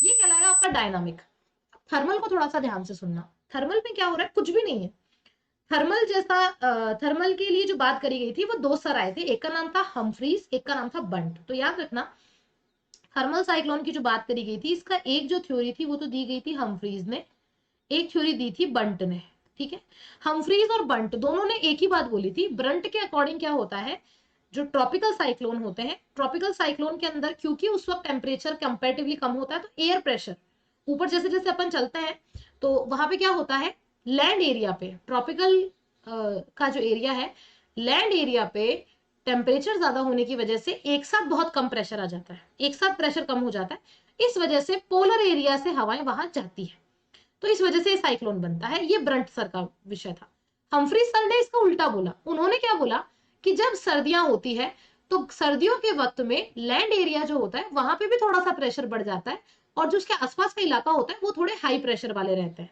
ये कहलाएगा आपका डायनामिक। थर्मल को थोड़ा सा ध्यान से सुनना, थर्मल में क्या हो रहा है, कुछ भी नहीं है। थर्मल जैसा, थर्मल के लिए जो बात करी गई थी वो दो सर आए थे, एक का नाम था हम्फ्रीज, एक का नाम था बंट। तो याद रखना, थर्मल साइक्लोन की जो बात करी गई थी, इसका एक जो थ्योरी थी वो तो दी गई थी हम्फ्रीज ने, एक थ्योरी दी थी बंट ने, ठीक है। हम्फ्रीज और बंट दोनों ने एक ही बात बोली थी। ब्रंट के अकॉर्डिंग क्या होता है, जो ट्रॉपिकल साइक्लोन होते हैं, ट्रॉपिकल साइक्लोन के अंदर क्योंकि उस वक्त टेम्परेचर कंपेरेटिवली कम होता है, तो एयर प्रेशर ऊपर जैसे जैसे अपन चलते हैं, तो वहां पे क्या होता है, लैंड एरिया पे, ट्रॉपिकल का जो एरिया है, लैंड एरिया पे टेम्परेचर ज्यादा होने की वजह से एक साथ बहुत कम प्रेशर आ जाता है, एक साथ प्रेशर कम हो जाता है। इस वजह से पोलर एरिया से हवाएं वहां जाती है, तो इस वजह से साइक्लोन बनता है। ये ब्रंट सर का विषय था। हम्फ्री सर ने इसका उल्टा बोला, उन्होंने क्या बोला कि जब सर्दियां होती है तो सर्दियों के वक्त में लैंड एरिया जो होता है वहां पे भी थोड़ा सा प्रेशर बढ़ जाता है, और जो उसके आसपास का इलाका होता है वो थोड़े हाई प्रेशर वाले रहते हैं,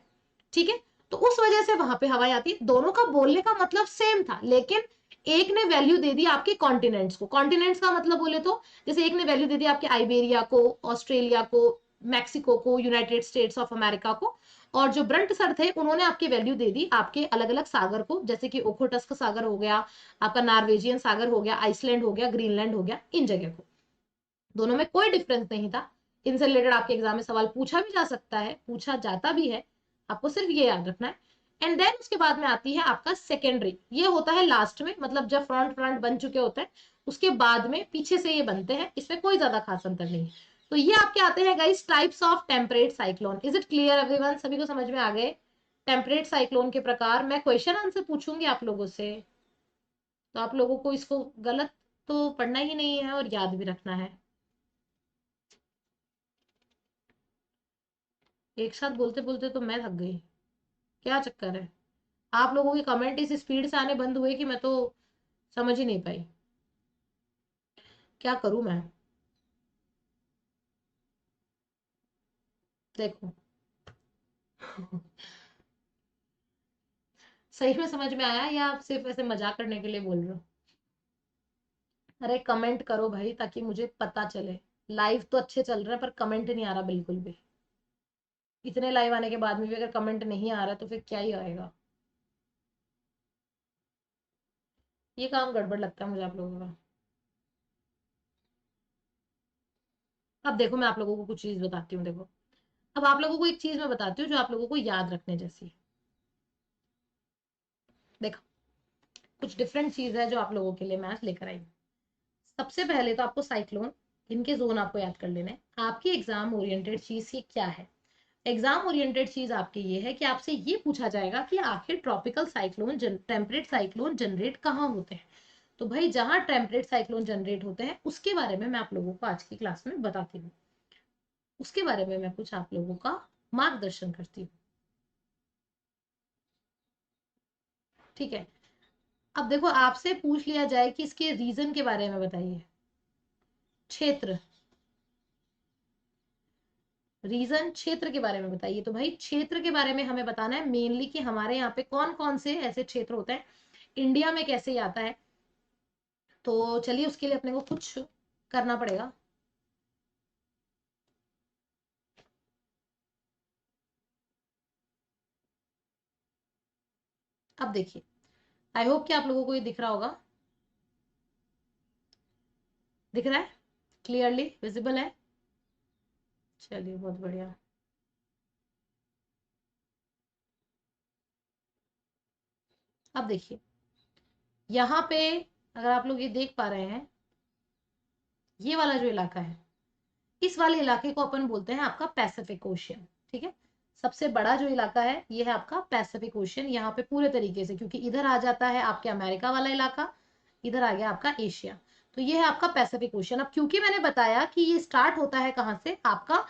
ठीक है। तो उस वजह से वहां पे हवाएं आती है। दोनों का बोलने का मतलब सेम था, लेकिन एक ने वैल्यू दे दी आपके कॉन्टिनेंट्स को। कॉन्टिनेंट्स का मतलब बोले तो जैसे एक ने वैल्यू दे दी आपके आइबेरिया को, ऑस्ट्रेलिया को, मैक्सिको को, यूनाइटेड स्टेट्स ऑफ अमेरिका को, और जो ब्रंट सर थे उन्होंने आपकी वैल्यू दे दी आपके अलग अलग सागर को, जैसे कि ओखोटस्क सागर हो गया, आपका नॉर्वेजियन सागर हो गया, आइसलैंड हो गया, ग्रीनलैंड हो गया, इन जगह को। दोनों में कोई डिफरेंस नहीं था। इनसे रिलेटेड आपके एग्जाम में सवाल पूछा भी जा सकता है, पूछा जाता भी है, आपको सिर्फ ये याद रखना है। एंड देन उसके बाद में आती है आपका सेकेंडरी, ये होता है लास्ट में, मतलब जब फ्रंट फ्रंट बन चुके होते हैं उसके बाद में पीछे से ये बनते हैं, इसमें कोई ज्यादा खास अंतर नहीं है। तो ये आपके आते हैं guys types of temperate cyclone. Is it clear everyone, सभी को समझ में आ गए टेम्परेट साइक्लोन के प्रकार? मैं क्वेश्चन आंसर पूछूंगी आप लोगों से, तो आप लोगों को इसको गलत तो पढ़ना ही नहीं है और याद भी रखना है। एक साथ बोलते बोलते तो मैं थक गई, क्या चक्कर है? आप लोगों के कमेंट इस स्पीड से आने बंद हुए कि मैं तो समझ ही नहीं पाई। क्या करूं मैं? देखो सही में समझ में आया या आप सिर्फ ऐसे मजाक करने के लिए बोल रहे हो? अरे कमेंट करो भाई, ताकि मुझे पता चले। लाइव तो अच्छे चल रहे हैं पर कमेंट नहीं आ रहा बिल्कुल भी। इतने लाइव आने के बाद में भी अगर कमेंट नहीं आ रहा तो फिर क्या ही आएगा? ये काम गड़बड़ लगता है मुझे आप लोगों का। अब देखो मैं आप लोगों को कुछ चीज बताती हूँ, देखो। अब आप लोगों को एक चीज मैं बताती हूँ जो आप लोगों को याद रखने जैसी है। देखो कुछ डिफरेंट चीज है जो आप लोगों के लिए मैं आज लेकर आई हूँ। सबसे पहले तो आपको साइक्लोन, इनके जोन आपको याद कर लेने। आपकी एग्जाम ओरिएंटेड चीज ये क्या है? एग्जाम ओरिएंटेड चीज आपकी ये है कि आपसे ये पूछा जाएगा कि आखिर tropical cyclone, temperate cyclone generate कहाँ होते हैं। तो भाई जहां टेम्परेट साइक्लोन जनरेट होते हैं उसके बारे में मैं आप लोगों को आज की क्लास में बताती हूँ। उसके बारे में मैं कुछ आप लोगों का मार्गदर्शन करती हूँ। ठीक है। अब देखो आपसे पूछ लिया जाए कि इसके रीजन के बारे में बताइए। क्षेत्र, रीजन क्षेत्र के बारे में बताइए। तो भाई क्षेत्र के बारे में हमें बताना है मेनली कि हमारे यहाँ पे कौन कौन से ऐसे क्षेत्र होते हैं, इंडिया में कैसे आता है। तो चलिए उसके लिए अपने को कुछ करना पड़ेगा। अब देखिए, आई होप कि आप लोगों को ये दिख रहा होगा। दिख रहा है? क्लियरली विजिबल है? चलिए बहुत बढ़िया। अब देखिए यहाँ पे अगर आप लोग ये देख पा रहे हैं, ये वाला जो इलाका है, इस वाले इलाके को अपन बोलते हैं आपका पैसिफिक ओशियन। ठीक है। सबसे बड़ा जो इलाका है ये है आपका पैसिफिक ओशियन। यहाँ पे पूरे तरीके से, क्योंकि इधर आ जाता है आपके अमेरिका वाला इलाका, इधर आ गया आपका एशिया, तो ये है आपका पैसिफिक ओशियन। अब क्योंकि मैंने बताया कि ये स्टार्ट होता है कहाँ से, आपका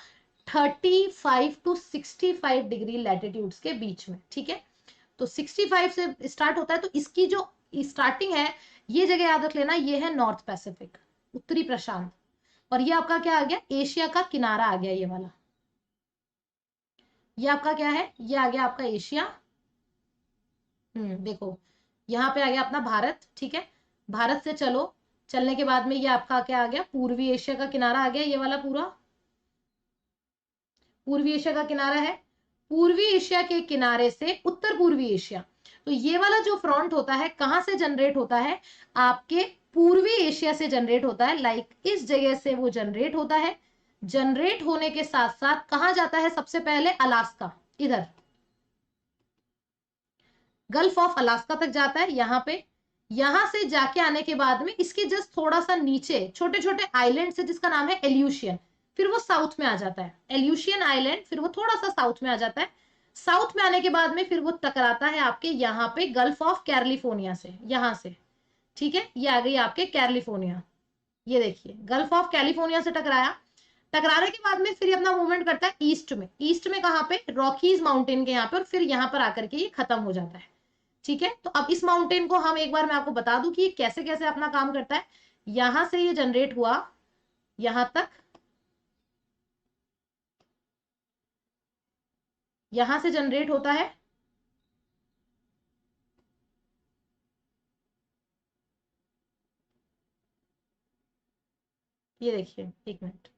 35 टू 65 डिग्री लैटिट्यूड्स के बीच में। ठीक है। तो 65 से स्टार्ट होता है, तो इसकी जो स्टार्टिंग है, ये जगह याद रख लेना, ये है नॉर्थ पैसिफिक, उत्तरी प्रशांत। और ये आपका क्या आ गया, एशिया का किनारा आ गया, ये वाला। ये आपका क्या है, ये आ गया आपका एशिया। देखो यहाँ पे आ गया अपना भारत। ठीक है। भारत से चलो, चलने के बाद में ये आपका क्या आ गया, पूर्वी एशिया का किनारा आ गया, ये वाला पूरा पूर्वी एशिया का किनारा है। पूर्वी एशिया के किनारे से उत्तर पूर्वी एशिया, तो ये वाला जो फ्रंट होता है कहां से जनरेट होता है, आपके पूर्वी एशिया से जनरेट होता है। लाइक इस जगह से वो जनरेट होता है। जनरेट होने के साथ साथ कहां जाता है, सबसे पहले अलास्का, इधर गल्फ ऑफ अलास्का तक जाता है, यहाँ पे। यहां से जाके आने के बाद में इसके जस्ट थोड़ा सा नीचे छोटे छोटे आइलैंड है जिसका नाम है एल्यूशियन, फिर वो साउथ में आ जाता है। एल्यूशियन आइलैंड, फिर वो थोड़ा सा साउथ में आ जाता है। साउथ में आने के बाद में फिर वो टकराता है आपके यहाँ पे गल्फ ऑफ कैलिफोर्निया से, यहां से। ठीक है। ये आ गई आपके कैलिफोर्निया। ये देखिए गल्फ ऑफ कैलिफोर्निया से टकराया। टकराने के बाद में फिर अपना मूवमेंट करता है ईस्ट में। ईस्ट में कहां पे, रॉकीज माउंटेन के यहाँ पे, और फिर यहाँ पर आकर के ये खत्म हो जाता है। ठीक है। तो अब इस माउंटेन को हम एक बार मैं आपको बता दूं कि ये कैसे कैसे अपना काम करता है। यहां से ये जनरेट हुआ यहां तक, यहां से जनरेट होता है, ये देखिए एक मिनट।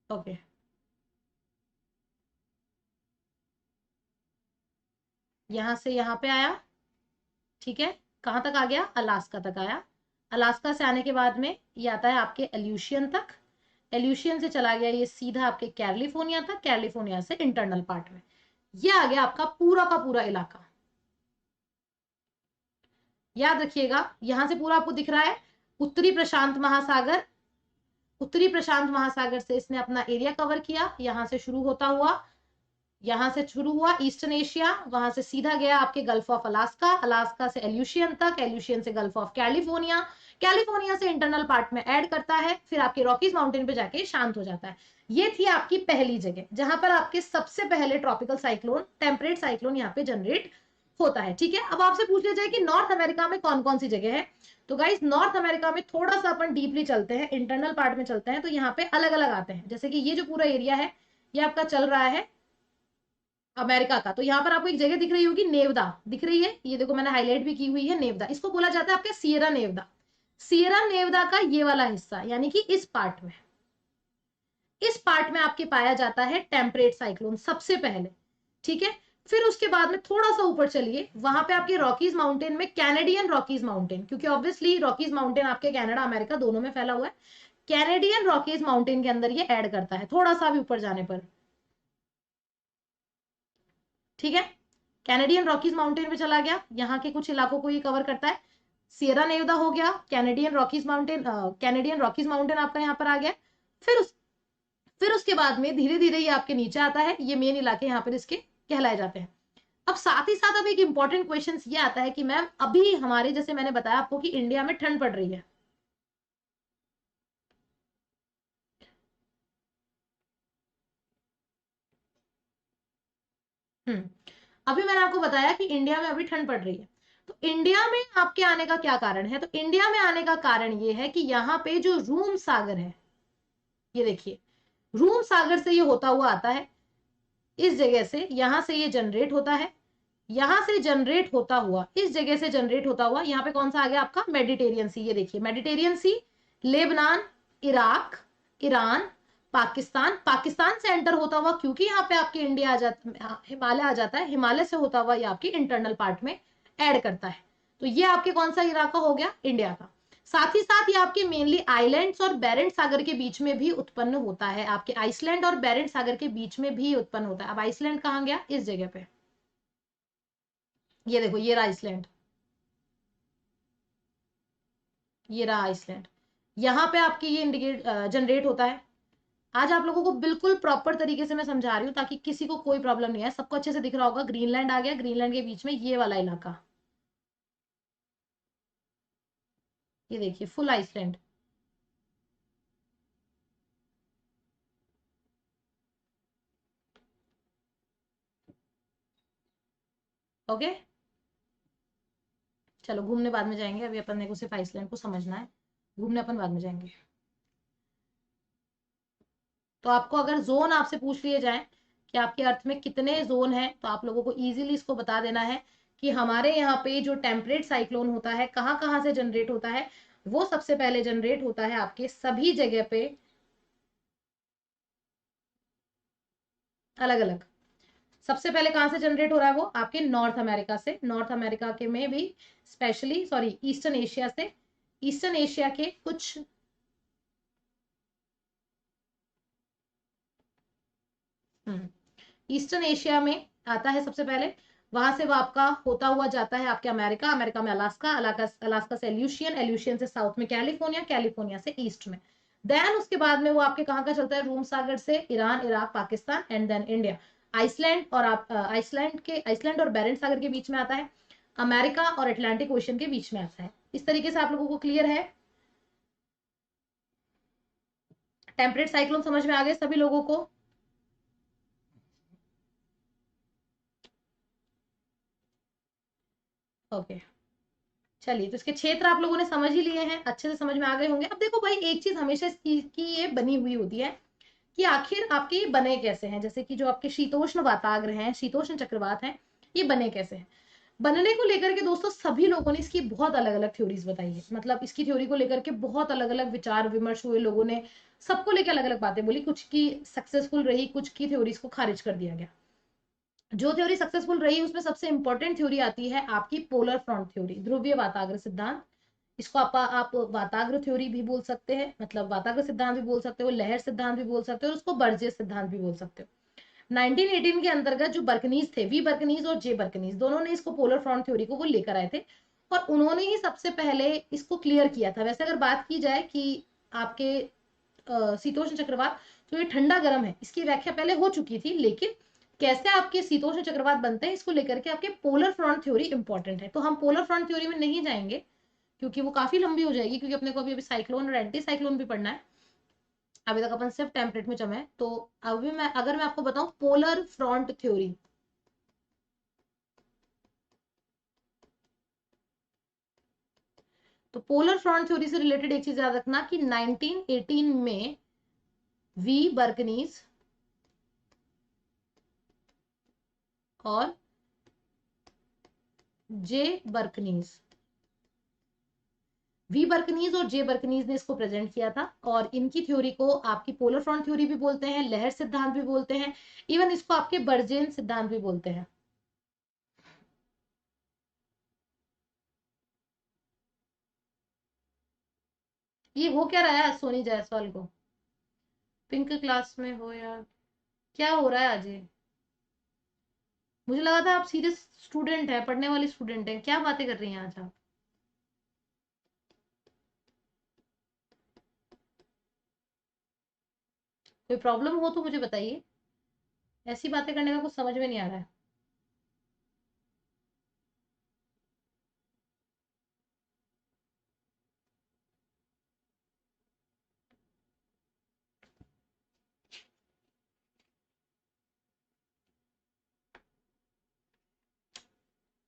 ओके। यहां से यहां पे आया। ठीक है। कहां तक आ गया, अलास्का तक आया। अलास्का से आने के बाद में ये आता है आपके एल्यूशियन तक। एल्यूशियन से चला गया ये सीधा आपके कैलिफोर्निया तक, कैलिफोर्निया से इंटरनल पार्ट में ये आ गया आपका पूरा का पूरा इलाका। याद रखिएगा यहां से पूरा आपको दिख रहा है उत्तरी प्रशांत महासागर। उत्तरी प्रशांत महासागर से इसने अपना एरिया कवर किया, यहां से शुरू होता हुआ, यहां से शुरू हुआ ईस्टर्न एशिया, वहां से सीधा गया आपके गल्फ ऑफ अलास्का, अलास्का से एल्यूशियन तक, एल्यूशियन से गल्फ ऑफ कैलिफोर्निया, कैलिफोर्निया से इंटरनल पार्ट में ऐड करता है, फिर आपके रॉकीज माउंटेन पे जाके शांत हो जाता है। ये थी आपकी पहली जगह जहां पर आपके सबसे पहले ट्रॉपिकल साइक्लोन, टेम्परेट साइक्लोन यहाँ पे जनरेट होता है। ठीक है, अब आपसे पूछ लिया जाए कि नॉर्थ अमेरिका में कौन कौन सी जगह है, तो गाइस नॉर्थ अमेरिका में थोड़ा सा अपन डीपली चलते हैं, इंटरनल पार्ट में चलते हैं, तो यहाँ पे अलग अलग आते हैं। जैसे कि ये जो पूरा एरिया है ये आपका चल रहा है अमेरिका का, तो यहाँ पर आपको एक जगह दिख रही होगी, नेवदा दिख रही है, ये देखो मैंने हाईलाइट भी की हुई है, नेवदा, इसको बोला जाता है आपके सियरा नेवदा। सियरा नेवदा का ये वाला हिस्सा यानी कि इस पार्ट में, इस पार्ट में आपके पाया जाता है टेम्परेट साइक्लोन सबसे पहले। ठीक है, फिर उसके बाद में थोड़ा सा ऊपर चलिए, वहां पे आपके रॉकीज माउंटेन में, कैनेडियन रॉकीज माउंटेन, क्योंकि ऑब्वियसली रॉकीज माउंटेन आपके कनाडा अमेरिका दोनों में फैला हुआ है, कैनेडियन रॉकीज माउंटेन के अंदर ये ऐड करता है थोड़ा सा भी ऊपर जाने पर। ठीक है, कैनेडियन रॉकीज माउंटेन पे चला गया, यहाँ के कुछ इलाकों को ये कवर करता है। सियरा नेवदा हो गया, Canadian Rockies mountain, Canadian Rockies mountain आपका यहाँ पर आ गया। फिर उसके बाद में धीरे धीरे ये आपके नीचे आता है, ये मेन इलाके यहाँ पर इसके कहलाए जाते हैं। अब साथ ही साथ अब एक इंपॉर्टेंट क्वेश्चन ये आता है कि मैम अभी हमारे, जैसे मैंने बताया आपको कि इंडिया में ठंड पड़ रही है, अभी मैंने आपको बताया कि इंडिया में अभी ठंड पड़ रही है, तो इंडिया में आपके आने का क्या कारण है, तो इंडिया में आने का कारण ये है कि यहाँ पे जो रूम सागर है, ये देखिए रूम सागर से ये होता हुआ आता है, इस जगह से, यहां से ये जनरेट होता है, यहां से जनरेट होता हुआ, इस जगह से जनरेट होता हुआ, यहाँ पे कौन सा आ गया आपका मेडिटेरियन सी, ये देखिए Mediterranean sea, Lebanon, Iraq, Iran, Pakistan, Pakistan से एंटर होता हुआ, क्योंकि यहाँ पे आपके इंडिया आ जाता, हिमालय आ जाता है, हिमालय से होता हुआ ये आपके इंटरनल पार्ट में ऐड करता है। तो ये आपके कौन सा इलाका हो गया, इंडिया का। साथ ही साथ ये आपके मेनली आइलैंड्स और बेरेंट सागर के बीच में भी उत्पन्न होता है, आपके आइसलैंड और बेरेंट सागर के बीच में भी उत्पन्न होता है। अब आइसलैंड कहाँ गया, इस जगह पे, ये देखो ये रहा आइसलैंड, ये रहा आइसलैंड, यहाँ पे आपके ये इंडिकेट जनरेट होता है। आज आप लोगों को बिल्कुल प्रॉपर तरीके से मैं समझा रही हूँ ताकि किसी को कोई प्रॉब्लम नहीं है, सबको अच्छे से दिख रहा होगा। ग्रीनलैंड आ गया, ग्रीनलैंड के बीच में ये वाला इलाका, ये देखिए फुल आइसलैंड। ओके, चलो घूमने बाद में जाएंगे, अभी अपन को सिर्फ आइसलैंड को समझना है, घूमने अपन बाद में जाएंगे। तो आपको अगर जोन आपसे पूछ लिए जाए कि आपके अर्थ में कितने जोन हैं, तो आप लोगों को इजीली इसको बता देना है कि हमारे यहाँ पे जो टेम्परेट साइक्लोन होता है कहाँ कहाँ से जनरेट होता है, वो सबसे पहले जनरेट होता है आपके सभी जगह पे अलग अलग। सबसे पहले कहां से जनरेट हो रहा है, वो आपके नॉर्थ अमेरिका से, नॉर्थ अमेरिका के में भी स्पेशली, सॉरी ईस्टर्न एशिया से, ईस्टर्न एशिया के कुछ ईस्टर्न एशिया में आता है सबसे पहले, वहां से वो आपका होता हुआ जाता है आपके अमेरिका, अमेरिका में अलास्का, अलास्का से एल्यूशियन, एल्यूशियन से साउथ में कैलिफोर्निया, कैलिफोर्निया से ईस्ट में, देन उसके बाद में वो आपके कहाँ का चलता है, रूम सागर से Iran, Iraq, Pakistan and then India, Iceland, और आप आइसलैंड और बेरेंट सागर के बीच में आता है, अमेरिका और अटलांटिक ओशन के बीच में आता है। इस तरीके से आप लोगों को क्लियर है, टेम्परेट साइक्लोन समझ में आ गए सभी लोगों को। ओके, चलिए, तो इसके क्षेत्र आप लोगों ने समझ ही लिए हैं, अच्छे से समझ में आ गए होंगे। अब देखो भाई, एक चीज हमेशा इस चीज की ये बनी हुई होती है कि आखिर आपके ये बने कैसे हैं, जैसे कि जो आपके शीतोष्ण वाताग्र हैं, शीतोष्ण चक्रवात हैं, ये बने कैसे हैं। बनने को लेकर के दोस्तों सभी लोगों ने इसकी बहुत अलग अलग थ्योरीज बताई है, मतलब इसकी थ्योरी को लेकर के बहुत अलग अलग विचार विमर्श हुए, लोगों ने सबको लेकर अलग अलग बातें बोली, कुछ की सक्सेसफुल रही, कुछ की थ्योरीज को खारिज कर दिया गया। जो थ्योरी सक्सेसफुल रही उसमें सबसे इंपॉर्टेंट थ्योरी आती है आपकी पोलर फ्रंट थ्योरी, ध्रुवीय वाताग्र सिद्धांत। इसको आप वाताग्र थ्योरी भी बोल सकते हैं, मतलब वाताग्र सिद्धांत भी बोल सकते हो, लहर सिद्धांत भी बोल सकते हो, और उसको बर्जेस सिद्धांत भी बोल सकते हो। 1918 के अंतर्गत जो बर्कनीज थे, वी बर्कनीज और जे बर्कनीज, दोनों ने इसको पोलर फ्रंट थ्योरी को वो लेकर आए थे, और उन्होंने ही सबसे पहले इसको क्लियर किया था। वैसे अगर बात की जाए कि आपके शीतोष्ण चक्रवात जो ये ठंडा गर्म है, इसकी व्याख्या पहले हो चुकी थी, लेकिन कैसे आपके शीतोष्ण चक्रवात बनते हैं इसको लेकर के आपके पोलर फ्रंट थ्योरी इंपॉर्टेंट है। तो हम पोलर फ्रंट थ्योरी में नहीं जाएंगे क्योंकि वो काफी लंबी हो जाएगी, क्योंकि अपने को अभी अभी साइक्लोन और एंटी साइक्लोन भी पढ़ना है। अभी तक अपन सिर्फ टेम्परेट में जमे, तो अभी मैं अगर मैं आपको बताऊं पोलर फ्रंट थ्योरी, तो पोलर फ्रंट थ्योरी से रिलेटेड एक चीज याद रखना कि 1918 में वी बर्कनीज और जे बर्कनीज, वी बर्कनीज और जे बर्कनीज ने इसको प्रेजेंट किया था, और इनकी थ्योरी को आपकी पोलर फ्रंट थ्योरी भी बोलते हैं, लहर सिद्धांत भी बोलते हैं, इवन इसको आपके बर्जेन सिद्धांत भी बोलते हैं। ये हो क्या रहा है सोनी जायसवाल को? पिंक क्लास में हो यार, क्या हो रहा है आज ये? मुझे लगा था आप सीरियस स्टूडेंट है, पढ़ने वाली स्टूडेंट है, क्या बातें कर रही हैं आज आप? कोई प्रॉब्लम हो तो मुझे बताइए, ऐसी बातें करने का कुछ समझ में नहीं आ रहा है।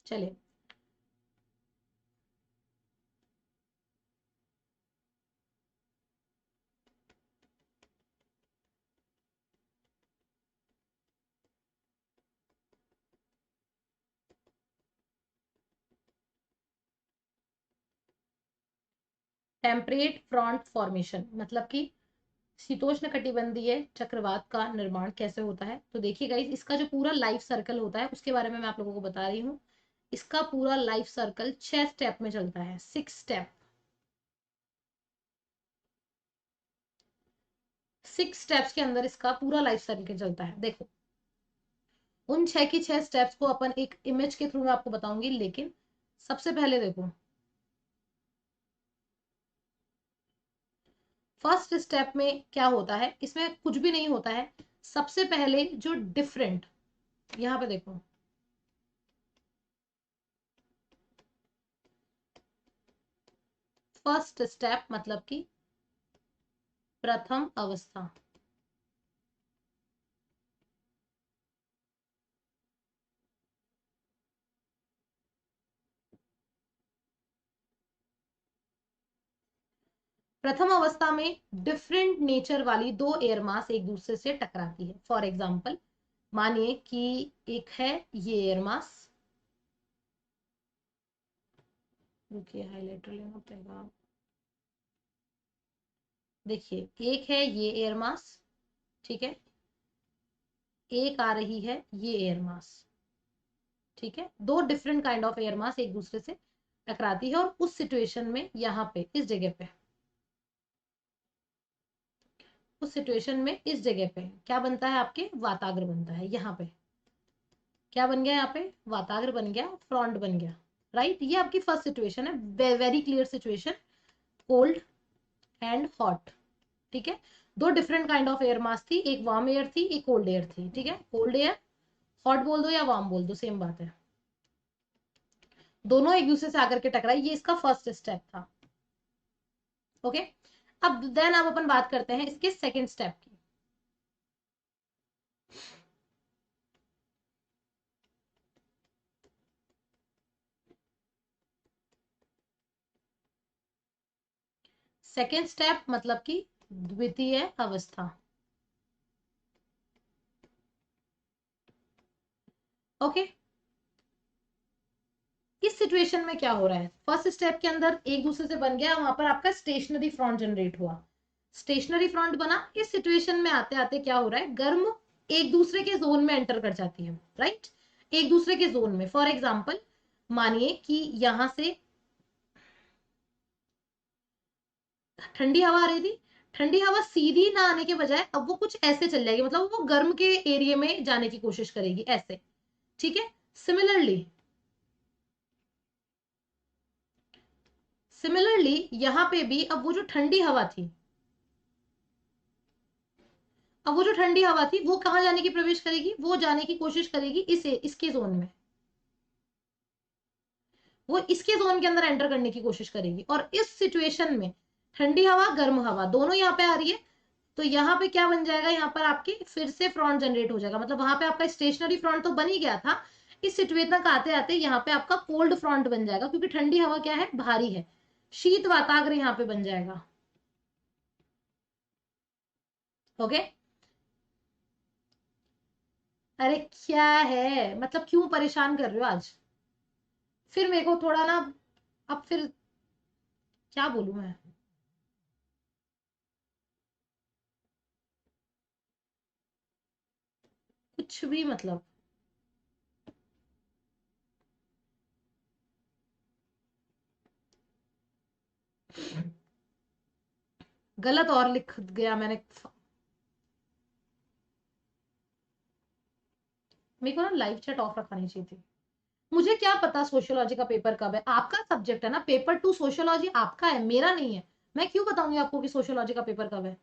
चलिए, टेम्परेट फ्रंट फॉर्मेशन मतलब कि शीतोष्ण कटिबंधीय चक्रवात का निर्माण कैसे होता है। तो देखिए गाइस, इसका जो पूरा लाइफ सर्कल होता है उसके बारे में मैं आप लोगों को बता रही हूँ। इसका पूरा लाइफ सर्कल 6 स्टेप में चलता है, 6 स्टेप। 6 स्टेप्स के अंदर इसका पूरा लाइफ सर्कल चलता है। देखो, उन 6 की 6 स्टेप्स को अपन एक इमेज के थ्रू में आपको बताऊंगी, लेकिन सबसे पहले देखो, फर्स्ट स्टेप में क्या होता है, इसमें कुछ भी नहीं होता है। सबसे पहले जो डिफरेंट, यहां पे देखो, फर्स्ट स्टेप मतलब कि प्रथम अवस्था। प्रथम अवस्था में डिफरेंट नेचर वाली दो एयर मास एक दूसरे से टकराती है। फॉर एग्जाम्पल, मानिए कि एक है ये एयर मास, रुकिए हाईलाइटर लेना पड़ेगा। देखिए, एक है ये एयर मास, ठीक है, एक आ रही है ये एयर मास, ठीक है। दो डिफरेंट काइंड ऑफ एयर मास एक दूसरे से टकराती है, और उस सिचुएशन में यहाँ पे इस जगह पे, उस सिचुएशन में इस जगह पे क्या बनता है, आपके वाताग्र बनता है। यहाँ पे क्या बन गया, यहाँ पे वाताग्र बन गया, फ्रंट बन गया, राइट। ये आपकी फर्स्ट सिचुएशन है, very clear situation, cold and hot, ठीक है। दो डिफरेंट काइंड ऑफ एयर मास थी, एक वार्म एयर थी, एक कोल्ड एयर थी, ठीक है। कोल्ड एयर हॉट बोल दो या वार्म बोल दो, सेम बात है। दोनों एक दूसरे से आकर के टकराई, ये इसका फर्स्ट स्टेप था। ओके, अब देन अब अपन बात करते हैं इसके सेकेंड स्टेप की। सेकेंड स्टेप मतलब कि द्वितीय अवस्था। ओके, इस सिचुएशन में क्या हो रहा है, फर्स्ट स्टेप के अंदर एक दूसरे से बन गया, वहां पर आपका स्टेशनरी फ्रंट जनरेट हुआ, स्टेशनरी फ्रंट बना। इस सिचुएशन में आते आते क्या हो रहा है, गर्म एक दूसरे के जोन में एंटर कर जाती है, राइट, एक दूसरे के जोन में। फॉर एग्जाम्पल, मानिए कि यहां से ठंडी हवा आ रही थी, ठंडी हवा सीधी ना आने के बजाय अब वो कुछ ऐसे चल जाएगी, मतलब वो गर्म के एरिया में जाने की कोशिश करेगी ऐसे, ठीक है। सिमिलरली, सिमिलरली यहां पे भी अब वो जो ठंडी हवा थी, अब वो जो ठंडी हवा थी वो कहां जाने की प्रवेश करेगी, वो जाने की कोशिश करेगी इसे इसके जोन में। वो इसके जोन के अंदर एंटर करने की कोशिश करेगी। और इस सिचुएशन में ठंडी हवा गर्म हवा दोनों यहाँ पे आ रही है, तो यहाँ पे क्या बन जाएगा, यहाँ पर आपके फिर से फ्रंट जनरेट हो जाएगा। मतलब वहां पे आपका स्टेशनरी फ्रंट तो बन ही गया था, इस सिचुएशन तक आते आते यहाँ पे आपका कोल्ड फ्रंट बन जाएगा, क्योंकि ठंडी हवा क्या है, भारी है, शीत वाताग्र यहाँ पे बन जाएगा। ओके, अरे क्या है, मतलब क्यों परेशान कर रहे हो आज? फिर मेरे को थोड़ा ना, अब फिर क्या बोलूं मैं। कुछ भी मतलब। गलत और लिख गया मैंने। मेरे को ना लाइव चैट ऑफ रखनी चाहिए थी। मुझे क्या पता सोशियोलॉजी का पेपर कब है, आपका सब्जेक्ट है ना, पेपर 2 सोशियोलॉजी आपका है, मेरा नहीं है। मैं क्यों बताऊंगी आपको कि सोशियोलॉजी का पेपर कब है?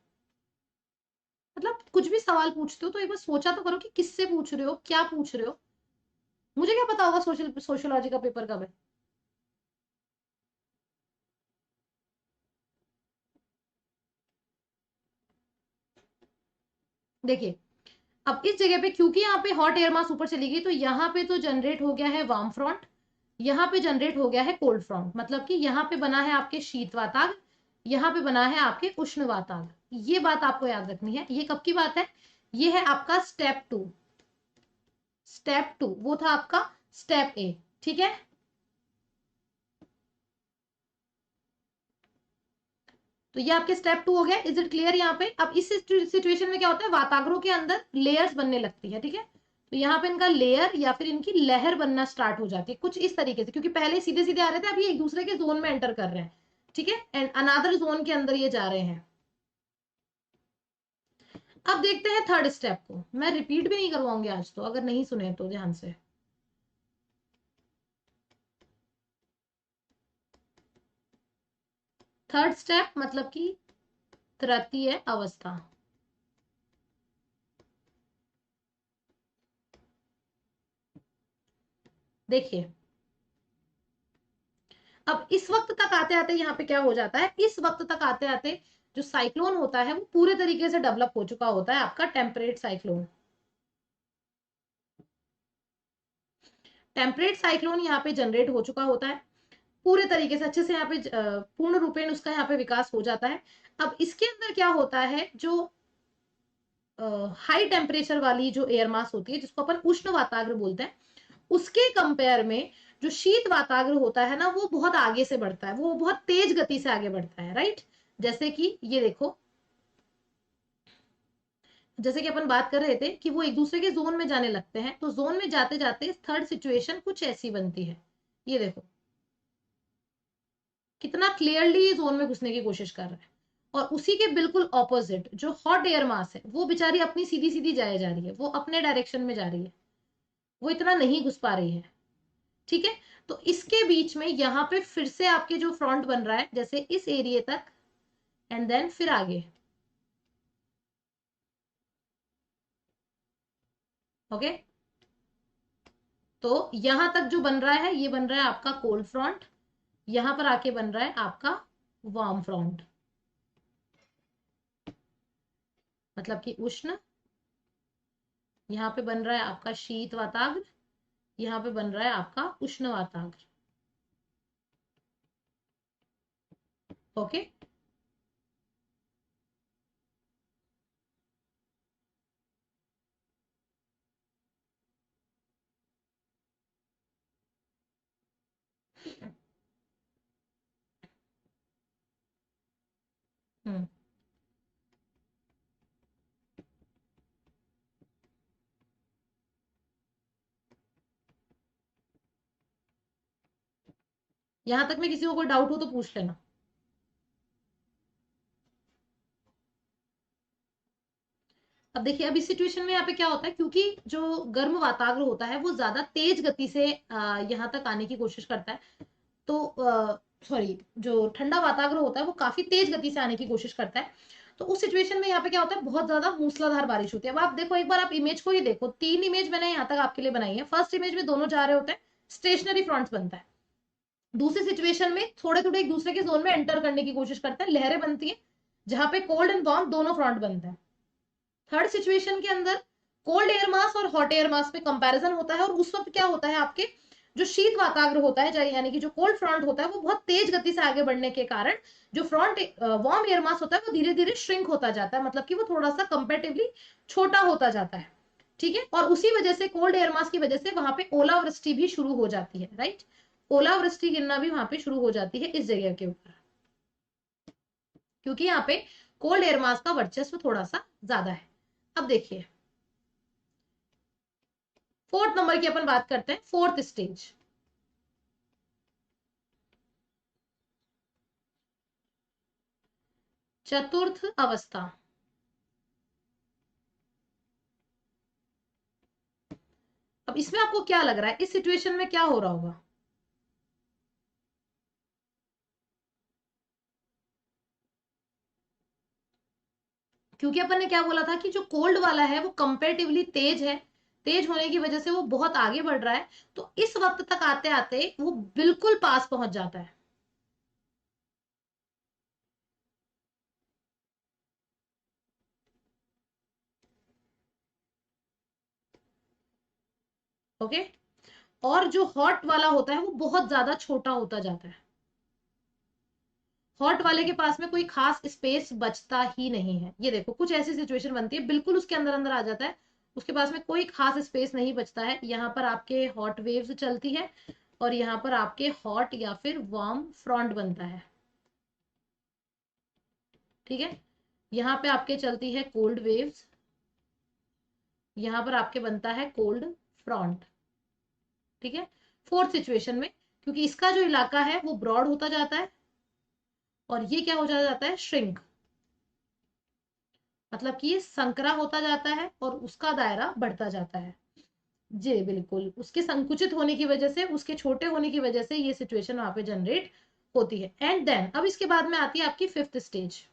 मतलब कुछ भी सवाल पूछते हो तो एक बार सोचा तो करो कि किससे पूछ रहे हो, क्या पूछ रहे हो। मुझे क्या पता होगा सोशियोलॉजी का पेपर कब है? देखिए, अब इस जगह पे क्योंकि यहाँ पे हॉट एयर मास ऊपर चली गई, तो यहाँ पे तो जनरेट हो गया है वार्म फ्रंट, यहाँ पे जनरेट हो गया है कोल्ड फ्रंट। मतलब कि यहाँ पे बना है आपके शीत वाताग, यहाँ पे बना है आपके उष्ण वाताग। ये बात आपको याद रखनी है। ये कब की बात है? ये है आपका स्टेप 2। स्टेप 2 वो था आपका स्टेप ए, ठीक है। तो ये आपके स्टेप 2 हो गया। Is it clear? यहाँ पे अब इस सिचुएशन में क्या होता है, वाताग्रों के अंदर लेयर्स बनने लगती है, ठीक है। तो यहाँ पे इनका लेयर या फिर इनकी लहर बनना स्टार्ट हो जाती है कुछ इस तरीके से, क्योंकि पहले सीधे सीधे आ रहे थे, अभी एक दूसरे के जोन में एंटर कर रहे हैं, ठीक है, एंड अनादर जोन के अंदर ये जा रहे हैं। अब देखते हैं थर्ड स्टेप को। मैं रिपीट भी नहीं करवाऊंगी आज तो, अगर नहीं सुने तो ध्यान से। थर्ड स्टेप मतलब कि तृतीय अवस्था। देखिए, अब इस वक्त तक आते आते यहाँ पे क्या हो जाता है, इस वक्त तक आते आते जो साइक्लोन होता है वो पूरे तरीके से डेवलप हो चुका होता है, आपका टेम्परेट साइक्लोन। टेम्परेट साइक्लोन यहाँ पे जनरेट हो चुका होता है पूरे तरीके से, अच्छे से यहाँ पे पूर्ण रूपेण उसका यहाँ पे विकास हो जाता है। अब इसके अंदर क्या होता है, जो हाई टेम्परेचर वाली जो एयर मास होती है, जिसको अपन उष्ण वाताग्र बोलते हैं, उसके कंपेयर में जो शीत वाताग्र होता है ना, वो बहुत आगे से बढ़ता है, वो बहुत तेज गति से आगे बढ़ता है, राइट। जैसे कि ये देखो, जैसे कि अपन बात कर रहे थे कि वो एक दूसरे के जोन में जाने लगते हैं, तो जोन में जाते जाते थर्ड सिचुएशन कुछ ऐसी बनती है। ये देखो कितना क्लियरली जोन में घुसने की कोशिश कर रहा है। और उसी के बिल्कुल ऑपोजिट जो हॉट एयर मास है, वो बेचारी अपनी सीधी सीधी जाए जा रही है, वो अपने डायरेक्शन में जा रही है, वो इतना नहीं घुस पा रही है, ठीक है। तो इसके बीच में यहाँ पे फिर से आपके जो फ्रंट बन रहा है, जैसे इस एरिया तक एंड देन फिर आगे। ओके, तो यहां तक जो बन रहा है, ये बन रहा है आपका कोल्ड फ्रंट, यहां पर आके बन रहा है आपका वार्म फ्रंट, मतलब कि उष्ण। यहाँ पे बन रहा है आपका शीत वाताग्र, यहाँ पे बन रहा है आपका उष्ण वाताग्र। ओके, हम्म, यहां तक में किसी को कोई डाउट हो तो पूछ लेना। अब देखिए, अब इस सिचुएशन में यहाँ पे क्या होता है, क्योंकि जो गर्म वाताग्र होता है वो ज्यादा तेज गति से यहाँ तक आने की कोशिश करता है, तो सॉरी, जो ठंडा वाताग्र होता है वो काफी तेज गति से आने की कोशिश करता है। तो उस सिचुएशन में यहाँ पे क्या होता है, बहुत ज्यादा मूसलाधार बारिश होती है। अब आप देखो, एक बार आप इमेज को ही देखो, 3 इमेज मैंने यहाँ तक आपके लिए बनाई है। फर्स्ट इमेज में दोनों जा रहे होते हैं, स्टेशनरी फ्रंट्स बनता है। दूसरी सिचुएशन में थोड़े थोड़े एक दूसरे के जोन में एंटर करने की कोशिश करते हैं, लहरें बनती है जहां पे कोल्ड एंड वार्म दोनों फ्रंट बनते हैं। थर्ड सिचुएशन के अंदर कोल्ड एयर मास और हॉट एयर मास में कंपैरिजन होता है, और उस वक्त क्या होता है, आपके जो शीत वाताग्र होता है, यानी कि जो कोल्ड फ्रंट होता है, वो बहुत तेज गति से आगे बढ़ने के कारण जो फ्रंट वार्म एयर मास होता है वो धीरे धीरे श्रिंक होता जाता है, मतलब कि वो थोड़ा सा कंपेरेटिवली छोटा होता जाता है। ठीक है, और उसी वजह से कोल्ड एयर मास की वजह से वहां पे ओलावृष्टि भी शुरू हो जाती है, राइट। ओलावृष्टि गिरना भी वहां पे शुरू हो जाती है इस जगह के ऊपर, क्योंकि यहाँ पे कोल्ड एयर मास का वर्चस्व थोड़ा सा ज्यादा है। अब देखिए फोर्थ नंबर की अपन बात करते हैं, फोर्थ स्टेज। चतुर्थ अवस्था। अब इसमें आपको क्या लग रहा है, इस सिचुएशन में क्या हो रहा होगा? क्योंकि अपन ने क्या बोला था कि जो कोल्ड वाला है वो कंपेरेटिवली तेज है, तेज होने की वजह से वो बहुत आगे बढ़ रहा है, तो इस वक्त तक आते आते वो बिल्कुल पास पहुंच जाता है। ओके, और जो हॉट वाला होता है वो बहुत ज्यादा छोटा होता जाता है। हॉट वाले के पास में कोई खास स्पेस बचता ही नहीं है। ये देखो कुछ ऐसी सिचुएशन बनती है, बिल्कुल उसके अंदर अंदर आ जाता है, उसके पास में कोई खास स्पेस नहीं बचता है। यहाँ पर आपके हॉट वेव्स चलती है, और यहाँ पर आपके हॉट या फिर वार्म फ्रंट बनता है। ठीक है, यहाँ पे आपके चलती है कोल्ड वेव्स, यहाँ पर आपके बनता है कोल्ड फ्रंट। ठीक है, फोर्थ सिचुएशन में क्योंकि इसका जो इलाका है वो ब्रॉड होता जाता है, और ये क्या हो जाता है, श्रिंक, मतलब कि ये संकरा होता जाता है और उसका दायरा बढ़ता जाता है। जी बिल्कुल, उसके संकुचित होने की वजह से, उसके छोटे होने की वजह से ये सिचुएशन वहां पे जनरेट होती है। एंड देन अब इसके बाद में आती है आपकी फिफ्थ स्टेज।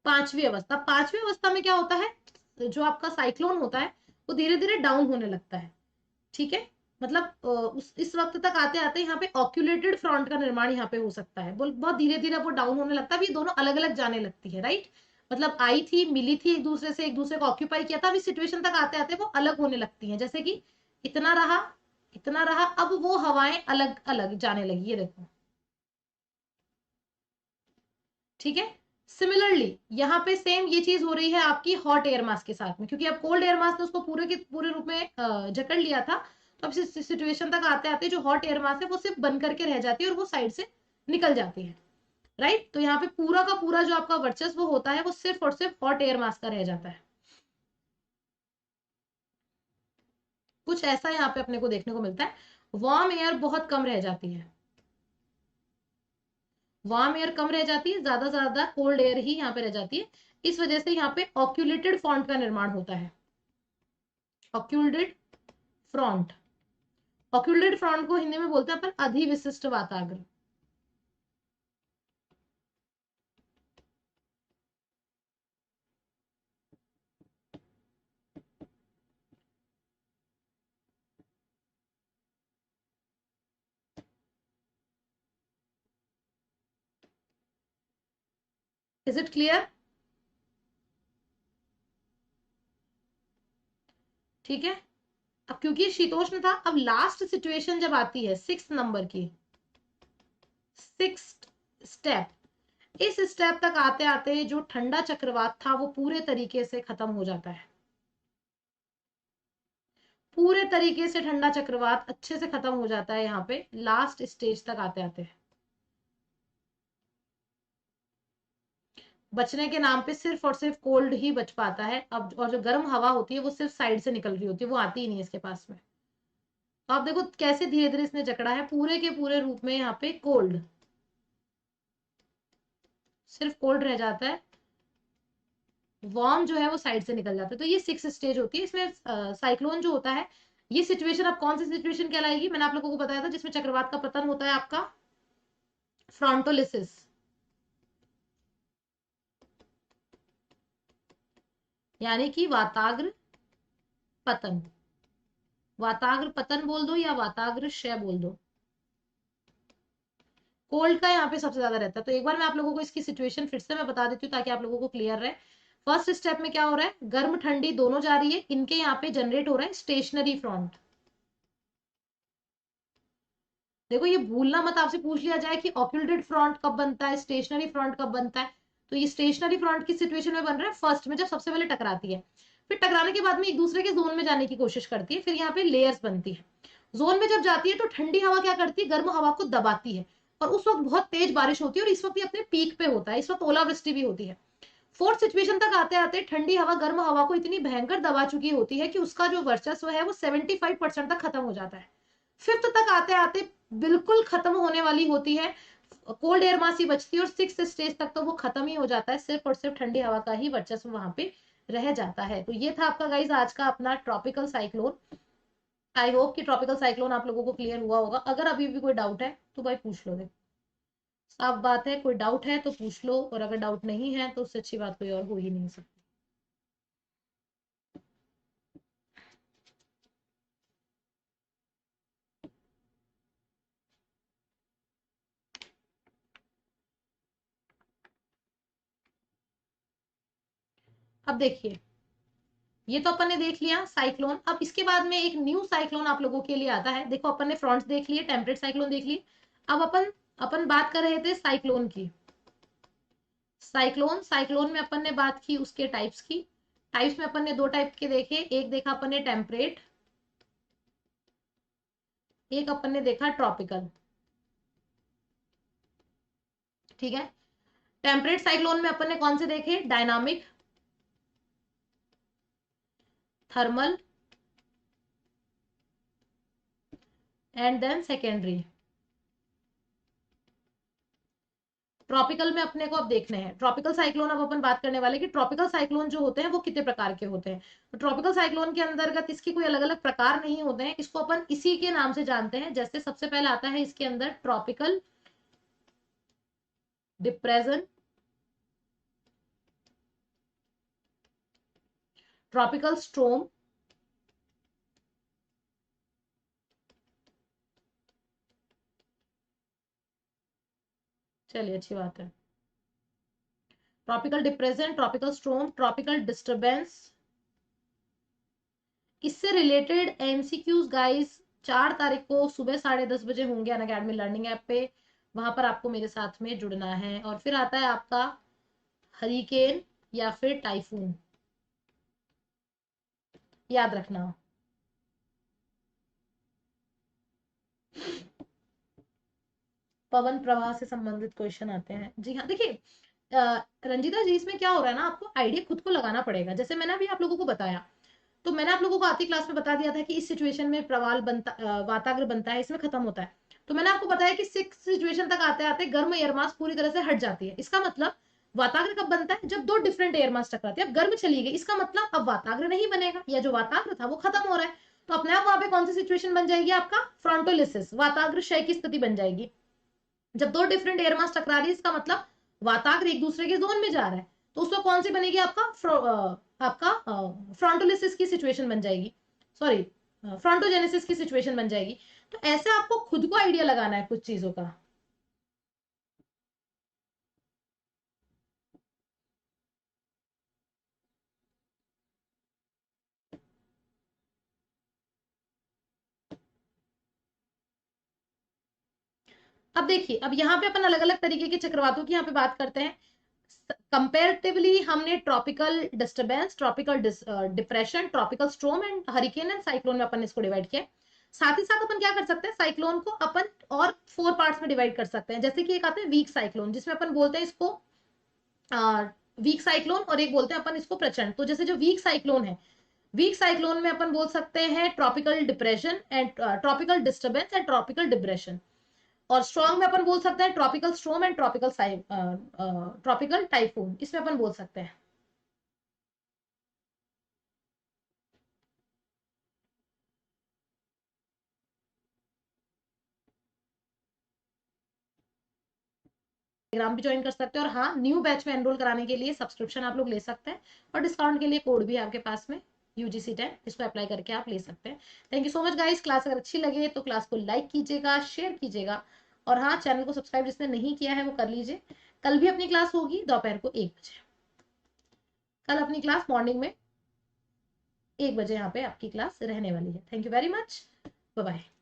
पांचवी अवस्था। पांचवी अवस्था में क्या होता है, जो आपका साइक्लोन होता है वो धीरे धीरे डाउन होने लगता है। ठीक है, मतलब इस वक्त तक आते आते यहाँ पे ऑक्यूलेटेड फ्रंट का निर्माण यहाँ पे हो सकता है, बहुत धीरे धीरे वो डाउन होने लगता है। ये दोनों अलग अलग जाने लगती है, राइट। मतलब आई थी, मिली थी एक दूसरे से, एक दूसरे को ऑक्यूपाई किया था, अभी सिचुएशन तक आते आते वो अलग होने लगती हैं, जैसे कि इतना रहा, इतना रहा, अब वो हवाएं अलग अलग जाने लगी, ये देखो। ठीक है, सिमिलरली यहाँ पे सेम ये चीज हो रही है आपकी हॉट एयर मास के साथ में, क्योंकि अब कोल्ड एयर मास ने उसको पूरे के पूरे रूप में जकड़ लिया था। तो अब इस सिचुएशन तक आते आते जो हॉट एयर मास है वो सिर्फ बन करके रह जाती है और वो साइड से निकल जाती है, राइट। तो यहाँ पे पूरा का पूरा जो आपका वर्चस्व होता है वो सिर्फ और सिर्फ हॉट एयर मास का रह जाता है। कुछ ऐसा यहाँ पे अपने को देखने को मिलता है। वार्म एयर बहुत कम रह जाती है, वार्म एयर कम रह जाती है, ज्यादा से ज्यादा कोल्ड एयर ही यहाँ पे रह जाती है। इस वजह से यहाँ पे ऑक्यूलेटेड फॉन्ट का निर्माण होता है, ऑक्यूल्डेड फ्रंट। ऑक्यूल्डेड फ्रंट को हिंदी में बोलते हैं अपन अधिविशिष्ट वाताग्र। Is it clear? ठीक है, अब क्योंकि शीतोष्ण था, अब लास्ट सिचुएशन जब आती है सिक्स नंबर की, सिक्स स्टेप, इस स्टेप तक आते आते जो ठंडा चक्रवात था वो पूरे तरीके से खत्म हो जाता है। पूरे तरीके से ठंडा चक्रवात अच्छे से खत्म हो जाता है यहाँ पे लास्ट स्टेज तक आते आते। बचने के नाम पे सिर्फ और सिर्फ कोल्ड ही बच पाता है अब, और जो गर्म हवा होती है वो सिर्फ साइड से निकल रही होती है, वो आती ही नहीं है इसके पास में। तो आप देखो कैसे धीरे धीरे इसने जकड़ा है, पूरे के पूरे रूप में यहाँ पे कोल्ड, सिर्फ कोल्ड रह जाता है, वार्म जो है वो साइड से निकल जाता है। तो ये सिक्स स्टेज होती है इसमें। साइक्लोन जो होता है, ये सिचुएशन अब कौन सी सिचुएशन कहलाएगी, मैंने आप लोगों को बताया था, जिसमें चक्रवात का पतन होता है आपका फ्रंटोलिसिस। यानी कि वाताग्र पतन। वाताग्र पतन बोल दो या वाताग्र क्षय बोल दो, कोल्ड का यहाँ पे सबसे ज्यादा रहता है। तो एक बार मैं आप लोगों को इसकी सिचुएशन फिर से मैं बता देती हूँ ताकि आप लोगों को क्लियर रहे। फर्स्ट स्टेप में क्या हो रहा है, गर्म ठंडी दोनों जा रही है, इनके यहाँ पे जनरेट हो रहा है स्टेशनरी फ्रंट। देखो ये भूलना मत, आपसे पूछ लिया जाए कि ऑक्यूल्टेड फ्रंट कब बनता है, स्टेशनरी फ्रंट कब बनता है, तो ये स्टेशनरी फ्रंट की सिचुएशन में बन रहा है फर्स्ट में, जब सबसे पहले टकराती है, फिर टकराने के बाद में एक दूसरे के जोन में जाने की कोशिश करती है, फिर यहाँ पे लेयर्स बनती है। जोन में जब जाती है तो ठंडी हवा क्या करती है, गर्म हवा को दबाती है, और उस वक्त बहुत तेज बारिश होती है, और इस वक्त ये अपने पीक पे होता है, इस वक्त ओलावृष्टि भी होती है। फोर्थ सिचुएशन तक आते आते ठंडी हवा गर्म हवा को इतनी भयंकर दबा चुकी होती है कि उसका जो वर्चस्व है वो 75% तक खत्म हो जाता है। फिफ्थ तक आते आते बिल्कुल खत्म होने वाली होती है, कोल्ड एयर मास ही बचती है, और सिक्स स्टेज तक तो वो खत्म ही हो जाता है, सिर्फ और सिर्फ ठंडी हवा का ही वर्चस्व वहां पे रह जाता है। तो ये था आपका गाइज आज का अपना ट्रॉपिकल साइक्लोन। आई होप कि ट्रॉपिकल साइक्लोन आप लोगों को क्लियर हुआ होगा। अगर अभी भी कोई डाउट है तो भाई पूछ लो, साफ बात है, कोई डाउट है तो पूछ लो, और अगर डाउट नहीं है तो उससे अच्छी बात कोई और हो ही नहीं सकती। अब देखिए, ये तो अपन ने देख लिया साइक्लोन। अब इसके बाद में एक न्यू साइक्लोन आप लोगों के लिए आता है। देखो अपन ने फ्रंट्स देख लिए, टेम्परेट साइक्लोन देख लिए। अब अपन अपन बात कर रहे थे साइक्लोन की। साइक्लोन साइक्लोन में अपन ने बात की उसके टाइप्स की। टाइप्स में अपन ने दो टाइप के देखे, एक देखा अपन ने टेम्परेट, एक अपन ने देखा ट्रॉपिकल। ठीक है, टेम्परेट साइक्लोन में अपन ने कौन से देखे, dynamic, thermal and then secondary. Tropical में अपने को अब देखने हैं ट्रॉपिकल साइक्लोन। अब अपन बात करने वाले कि ट्रॉपिकल साइक्लोन जो होते हैं वो कितने प्रकार के होते हैं। तो ट्रॉपिकल साइक्लोन के अंतर्गत इसकी कोई अलग अलग प्रकार नहीं होते हैं, इसको अपन इसी के नाम से जानते हैं। जैसे सबसे पहले आता है इसके अंदर ट्रॉपिकल डिप्रेशन, ट्रॉपिकल स्ट्रोम, चलिए अच्छी बात है, tropical depression, tropical स्ट्रोम, tropical disturbance. इससे रिलेटेड एमसीक्यूज गाइस 4 तारीख को सुबह 10:30 बजे होंगे अन अकेडमी लर्निंग ऐप पे, वहां पर आपको मेरे साथ में जुड़ना है। और फिर आता है आपका हरिकेन या फिर टाइफून, याद रखना। पवन प्रवाह से संबंधित क्वेश्चन आते हैं, जी हाँ। देखिए रंजीता जी, इसमें क्या हो रहा है ना, आपको आइडिया खुद को लगाना पड़ेगा। जैसे मैंने अभी आप लोगों को बताया, तो मैंने आप लोगों को आती क्लास में बता दिया था कि इस सिचुएशन में प्रवाल बनता, वाताग्र बनता है, इसमें खत्म होता है। तो मैंने आपको बताया कि सिक्स सिचुएशन तक आते आते गर्म एयर मास पूरी तरह से हट जाती है। इसका मतलब वाताग्र कब बनता है, जब दो डिफरेंट एयर मास टकराते हैं। अब गर्म चली गई, इसका मतलब अब वाताग्र नहीं बनेगा, या जो वाताग्र था वो खत्म हो रहा है। तो अपने आप वहां पे कौन सी सिचुएशन बन जाएगी, आपका फ्रंटोलिसिस, वाताग्र क्षय की स्थिति बन जाएगी। जब दो डिफरेंट एयर मास टकरा रही है, इसका मतलब वाताग्र एक दूसरे के जोन में जा रहा है, तो उसमें कौन सी बनेगी, आपका फ्रंटोलिसिस की सिचुएशन बन जाएगी, सॉरी फ्रंटोजेनेसिस की सिचुएशन बन जाएगी। तो ऐसे आपको खुद को आइडिया लगाना है कुछ चीजों का। अब देखिए, अब यहाँ पे अपन अलग अलग तरीके के चक्रवातों की यहाँ पे बात करते हैं। कंपेरेटिवली हमने tropical disturbance, tropical depression, tropical स्ट्रोम and hurricane and cyclone में अपन इसको डिवाइड किया। साथ ही साथ अपन क्या कर सकते हैं, साइक्लोन को अपन और 4 पार्ट्स में डिवाइड कर सकते हैं। जैसे कि एक आता है वीक साइक्लोन, जिसमें अपन बोलते हैं इसको वीक साइक्लोन, और एक बोलते हैं अपन इसको प्रचंड। तो जैसे जो वीक साइक्लोन है, वीक साइक्लोन में अपन बोल सकते हैं tropical depression and tropical disturbance and tropical depression. और स्ट्रॉन्ग में अपन बोल सकते हैं ट्रॉपिकल स्ट्रोम एंड ट्रॉपिकल टाइफून, इसमें अपन बोल सकते हैं। टेलीग्राम भी ज्वाइन कर सकते हैं। और हाँ, न्यू बैच में एनरोल कराने के लिए सब्सक्रिप्शन आप लोग ले सकते हैं, और डिस्काउंट के लिए कोड भी आपके पास में UGC 10, इसको अप्लाई करके आप ले सकते हैं। Thank you so much guys. Class अगर अच्छी लगे तो क्लास को लाइक कीजिएगा, शेयर कीजिएगा, और हाँ, चैनल को सब्सक्राइब जिसने नहीं किया है वो कर लीजिए। कल भी अपनी क्लास होगी दोपहर को 1 बजे। कल अपनी क्लास मॉर्निंग में 1 बजे यहाँ पे आपकी क्लास रहने वाली है। Thank you very much, bye bye.